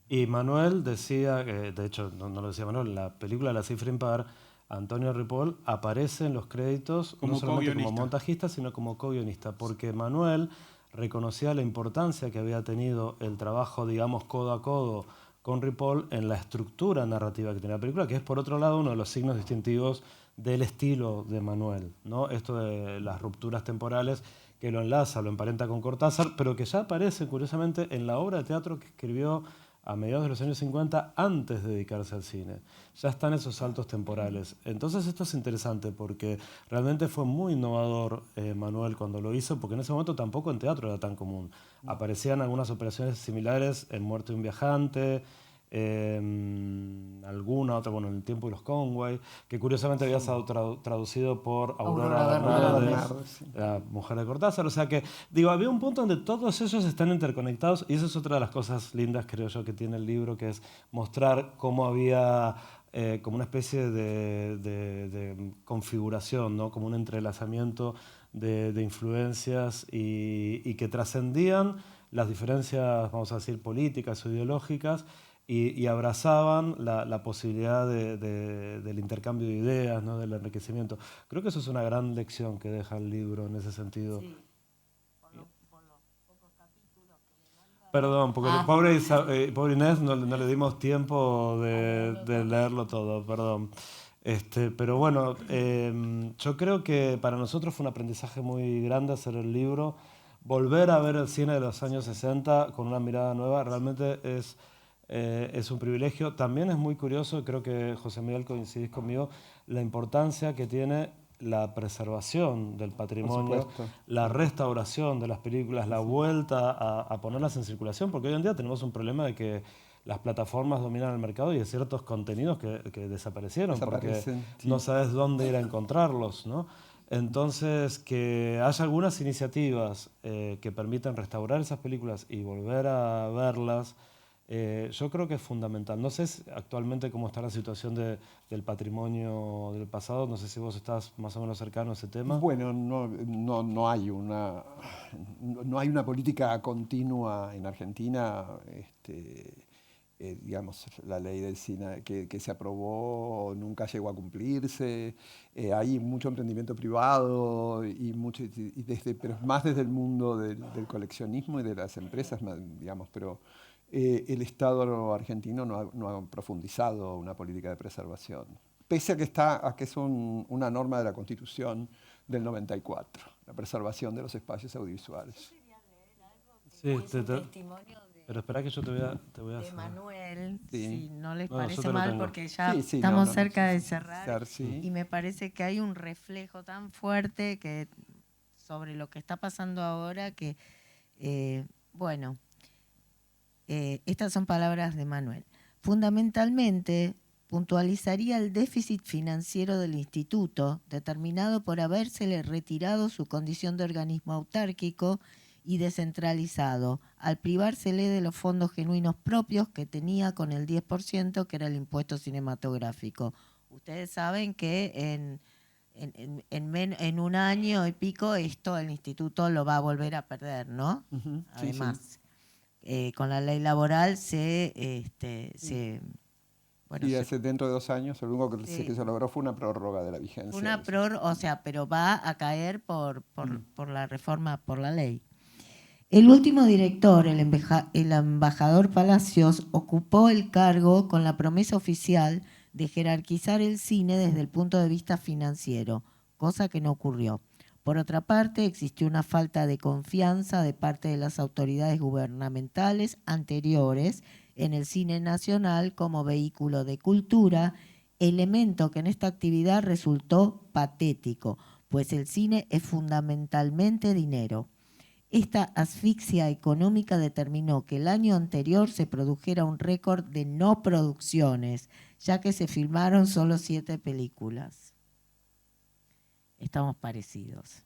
Y Manuel decía, de hecho no lo decía Manuel, en la película La cifra impar, Antonio Ripoll aparece en los créditos no solamente como montajista, sino como co-guionista, porque Manuel reconocía la importancia que había tenido el trabajo, digamos, codo a codo con Ripoll en la estructura narrativa que tiene la película, que es por otro lado uno de los signos distintivos del estilo de Manuel, ¿no? Esto de las rupturas temporales que lo enlaza, lo emparenta con Cortázar, pero que ya aparece curiosamente en la obra de teatro que escribió a mediados de los años 50 antes de dedicarse al cine. Ya están esos saltos temporales. Entonces esto es interesante porque realmente fue muy innovador Manuel cuando lo hizo, porque en ese momento tampoco en teatro era tan común. Aparecían algunas operaciones similares en Muerte de un viajante, alguna otra, bueno, en El tiempo de los Conway, que curiosamente había sido traducido por Aurora Bernardes, la mujer de Cortázar. O sea que, digo, había un punto donde todos ellos están interconectados y esa es otra de las cosas lindas, creo yo, que tiene el libro, que es mostrar cómo había como una especie de configuración, ¿no? Como un entrelazamiento de influencias y que trascendían las diferencias, vamos a decir, políticas o ideológicas, y abrazaban la posibilidad del intercambio de ideas, ¿no? Del enriquecimiento. Creo que eso es una gran lección que deja el libro en ese sentido. Sí. Por los pocos capítulos que le manda. Perdón, porque pobre Inés no le dimos tiempo de leerlo todo, perdón. Pero bueno, yo creo que para nosotros fue un aprendizaje muy grande hacer el libro. Volver a ver el cine de los años 60 con una mirada nueva realmente es un privilegio. También es muy curioso, creo que José Miguel coincidís conmigo, la importancia que tiene la preservación del patrimonio, la restauración de las películas, la vuelta a ponerlas en circulación, porque hoy en día tenemos un problema de que las plataformas dominan el mercado y hay ciertos contenidos que desaparecieron porque no sabes dónde ir a encontrarlos, ¿no? Entonces, que haya algunas iniciativas que permitan restaurar esas películas y volver a verlas, yo creo que es fundamental. No sé actualmente cómo está la situación del patrimonio del pasado, no sé si vos estás más o menos cercano a ese tema. Bueno, no hay una política continua en Argentina. Digamos, la ley del cine que se aprobó nunca llegó a cumplirse. Hay mucho emprendimiento privado, pero más desde el mundo del coleccionismo y de las empresas, digamos, pero el Estado argentino no ha profundizado una política de preservación, pese a que es una norma de la Constitución del 94, la preservación de los espacios audiovisuales. Sí, testimonio pero espera que yo te voy a hacer. Manuel, si no les parece mal, porque ya estamos cerca de cerrar, y me parece que hay un reflejo tan fuerte sobre lo que está pasando ahora que, estas son palabras de Manuel. Fundamentalmente, puntualizaría el déficit financiero del instituto, determinado por habérsele retirado su condición de organismo autárquico y descentralizado, al privársele de los fondos genuinos propios que tenía con el 10%, que era el impuesto cinematográfico. Ustedes saben que en un año y pico esto el instituto lo va a volver a perder, ¿no? Uh-huh. Además, con la ley laboral dentro de 2 años, lo único que se logró fue una prórroga de la vigencia. Una prórroga, pero va a caer por la reforma, por la ley. El último director, el embajador Palacios, ocupó el cargo con la promesa oficial de jerarquizar el cine desde el punto de vista financiero, cosa que no ocurrió. Por otra parte, existió una falta de confianza de parte de las autoridades gubernamentales anteriores en el cine nacional como vehículo de cultura, elemento que en esta actividad resultó patético, pues el cine es fundamentalmente dinero. Esta asfixia económica determinó que el año anterior se produjera un récord de no producciones, ya que se filmaron solo 7 películas. Estamos parecidos.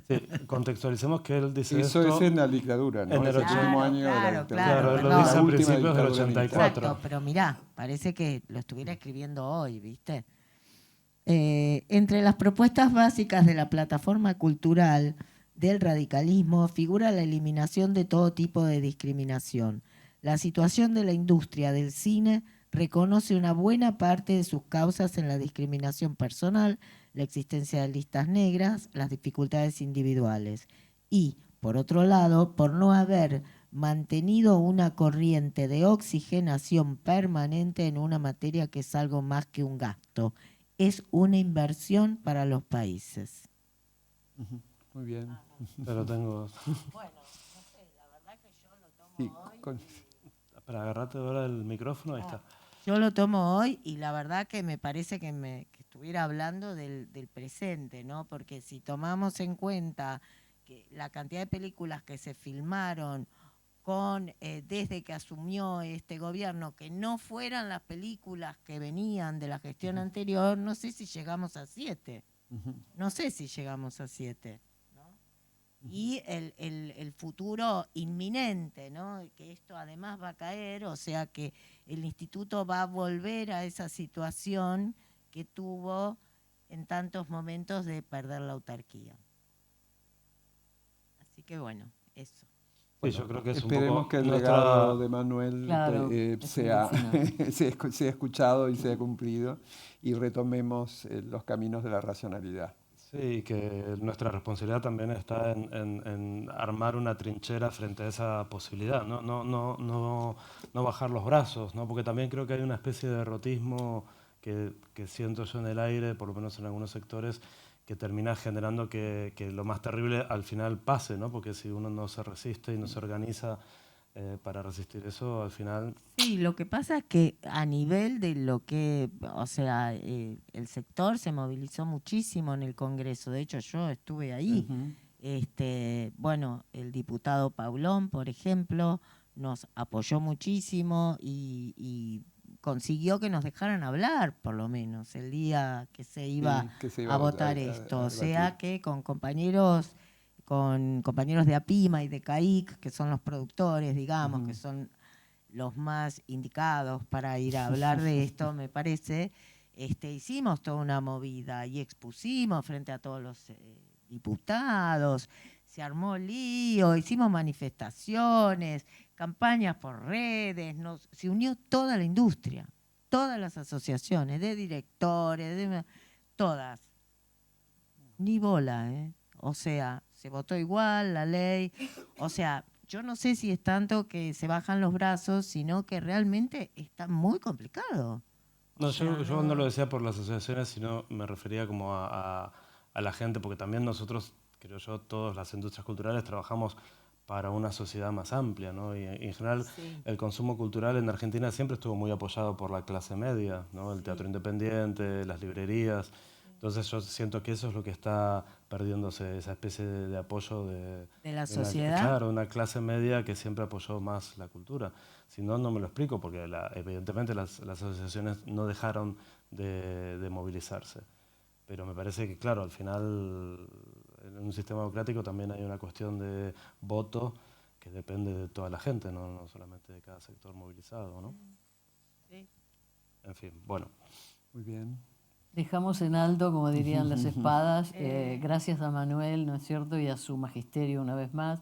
Sí, contextualicemos que él dice eso es en la dictadura, ¿no? En el último año de la dictadura. Claro, él lo dice a principios del 84. Exacto, pero mirá, parece que lo estuviera escribiendo hoy, ¿viste? Entre las propuestas básicas de la plataforma cultural del radicalismo figura la eliminación de todo tipo de discriminación. La situación de la industria del cine reconoce una buena parte de sus causas en la discriminación personal, la existencia de listas negras, las dificultades individuales y, por otro lado, por no haber mantenido una corriente de oxigenación permanente en una materia que es algo más que un gasto. Es una inversión para los países. Muy bien. Pero tengo... Bueno, no sé, la verdad que yo lo tomo Sí, hoy. con- Para agarrarte ahora el micrófono, ahí está. Yo lo tomo hoy y la verdad que me parece que estuviera hablando del presente, ¿no? Porque si tomamos en cuenta que la cantidad de películas que se filmaron desde que asumió este gobierno, que no fueran las películas que venían de la gestión anterior, no sé si llegamos a 7. No sé si llegamos a 7. Y el futuro inminente, ¿no? Que esto además va a caer, o sea que el instituto va a volver a esa situación que tuvo en tantos momentos de perder la autarquía. Así que bueno, eso. Sí, yo creo que es un Esperemos poco que el nuestra... legado de Manuel Claro, sea, es sea escuchado y sea cumplido y retomemos los caminos de la racionalidad. Sí, que nuestra responsabilidad también está en armar una trinchera frente a esa posibilidad, no bajar los brazos, ¿no? Porque también creo que hay una especie de derrotismo que siento yo en el aire, por lo menos en algunos sectores, que termina generando que lo más terrible al final pase, ¿no? Porque si uno no se resiste y no se organiza para resistir eso, al final... Sí, lo que pasa es que a nivel de lo que, o sea, el sector se movilizó muchísimo en el Congreso. De hecho, yo estuve ahí. Bueno, el diputado Paulón, por ejemplo, nos apoyó muchísimo y consiguió que nos dejaran hablar, por lo menos, el día que se iba Sí, que se iba a votar esto. O sea que con compañeros de APIMA y de CAIC, que son los productores, digamos, que son los más indicados para ir a hablar de esto, me parece, hicimos toda una movida y expusimos frente a todos los diputados, se armó lío, hicimos manifestaciones, campañas por redes, se unió toda la industria, todas las asociaciones de directores, todas. Ni bola, ¿eh? O sea, se votó igual la ley, o sea, yo no sé si es tanto que se bajan los brazos, sino que realmente está muy complicado. No, yo no lo decía por las asociaciones, sino me refería como a la gente, porque también nosotros, creo yo, todas las industrias culturales trabajamos para una sociedad más amplia, ¿no? Y en general el consumo cultural en Argentina siempre estuvo muy apoyado por la clase media, ¿no? El teatro independiente, las librerías. Entonces yo siento que eso es lo que está perdiéndose, esa especie de apoyo de la sociedad. Claro, una clase media que siempre apoyó más la cultura. Si no, no me lo explico, porque evidentemente las asociaciones no dejaron de movilizarse. Pero me parece que, claro, al final en un sistema democrático también hay una cuestión de voto que depende de toda la gente, no solamente de cada sector movilizado, ¿no? Sí. En fin, bueno. Muy bien. Dejamos en alto, como dirían las espadas, gracias a Manuel, ¿no es cierto?, y a su magisterio una vez más,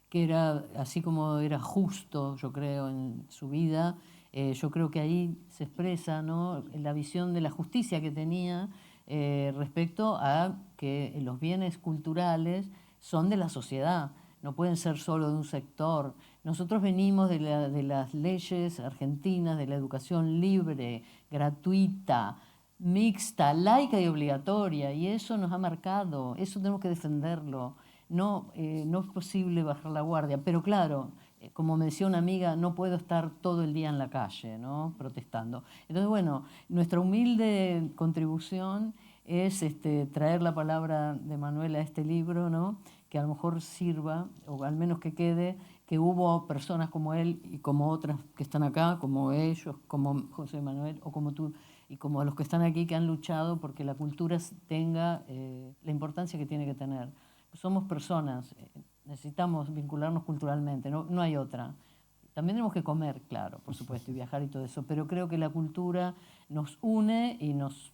que era, así como era justo, yo creo, en su vida, yo creo que ahí se expresa, ¿no?, la visión de la justicia que tenía respecto a que los bienes culturales son de la sociedad, no pueden ser solo de un sector. Nosotros venimos de las leyes argentinas, de la educación libre, gratuita, mixta, laica y obligatoria, y eso nos ha marcado, eso tenemos que defenderlo. No es posible bajar la guardia, pero claro, como me decía una amiga, no puedo estar todo el día en la calle, ¿no?, protestando. Entonces, bueno, nuestra humilde contribución es traer la palabra de Manuel a este libro, ¿no?, que a lo mejor sirva, o al menos que quede, que hubo personas como él y como otras que están acá, como ellos, como José Manuel o como tú, y como los que están aquí que han luchado porque la cultura tenga la importancia que tiene que tener. Somos personas, necesitamos vincularnos culturalmente, no hay otra. También tenemos que comer, claro, por supuesto, y viajar y todo eso, pero creo que la cultura nos une y nos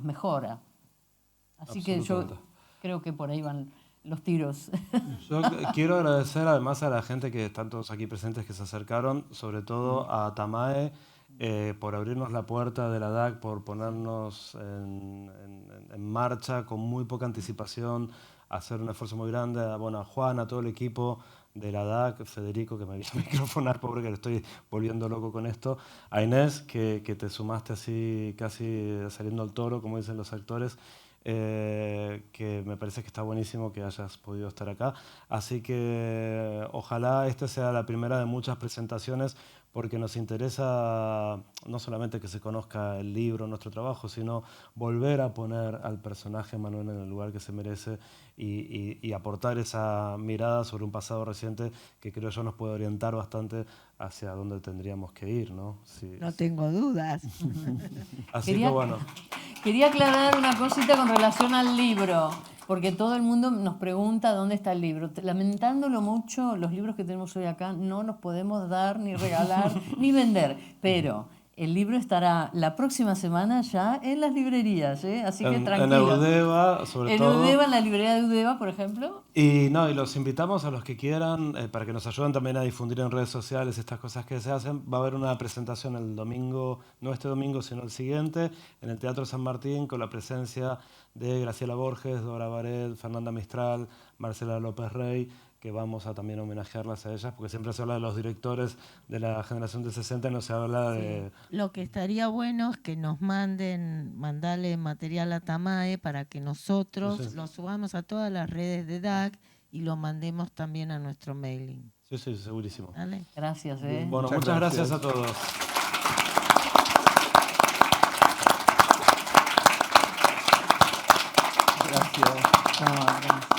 mejora. Así que yo creo que por ahí van los tiros. Yo quiero agradecer además a la gente que están todos aquí presentes que se acercaron, sobre todo a Tamae, por abrirnos la puerta de la DAC, por ponernos en marcha con muy poca anticipación, hacer un esfuerzo muy grande, bueno, a Juan, a todo el equipo, de la DAC, Federico, que me viene a microfonar, pobre que le estoy volviendo loco con esto, a Inés, que te sumaste así casi saliendo al toro, como dicen los actores, que me parece que está buenísimo que hayas podido estar acá. Así que ojalá esta sea la primera de muchas presentaciones, porque nos interesa no solamente que se conozca el libro, nuestro trabajo, sino volver a poner al personaje Manuel en el lugar que se merece y aportar esa mirada sobre un pasado reciente que creo yo nos puede orientar bastante hacia dónde tendríamos que ir, ¿no? Sí. No tengo dudas. Así Quería- que bueno. Quería aclarar una cosita con relación al libro, porque todo el mundo nos pregunta dónde está el libro. Lamentándolo mucho, los libros que tenemos hoy acá no los podemos dar, ni regalar, ni vender, pero el libro estará la próxima semana ya en las librerías, ¿eh? Así que En tranquilos. Eudeva, sobre En todo. Eudeva, en la librería de Eudeva, por ejemplo. Y los invitamos a los que quieran, para que nos ayuden también a difundir en redes sociales estas cosas que se hacen. Va a haber una presentación el domingo, no este domingo, sino el siguiente, en el Teatro San Martín, con la presencia de Graciela Borges, Dora Baret, Fernanda Mistral, Marcela López Rey, que vamos a también homenajearlas a ellas, porque siempre se habla de los directores de la generación del 60 y no se habla de... Lo que estaría bueno es que nos mandarle material a Tamae para que nosotros Sí, sí. lo subamos a todas las redes de DAC y lo mandemos también a nuestro mailing. Sí, sí, segurísimo. ¿Vale? Gracias, Bueno, Muchas muchas gracias a gracias. todos. Gracias. No, gracias.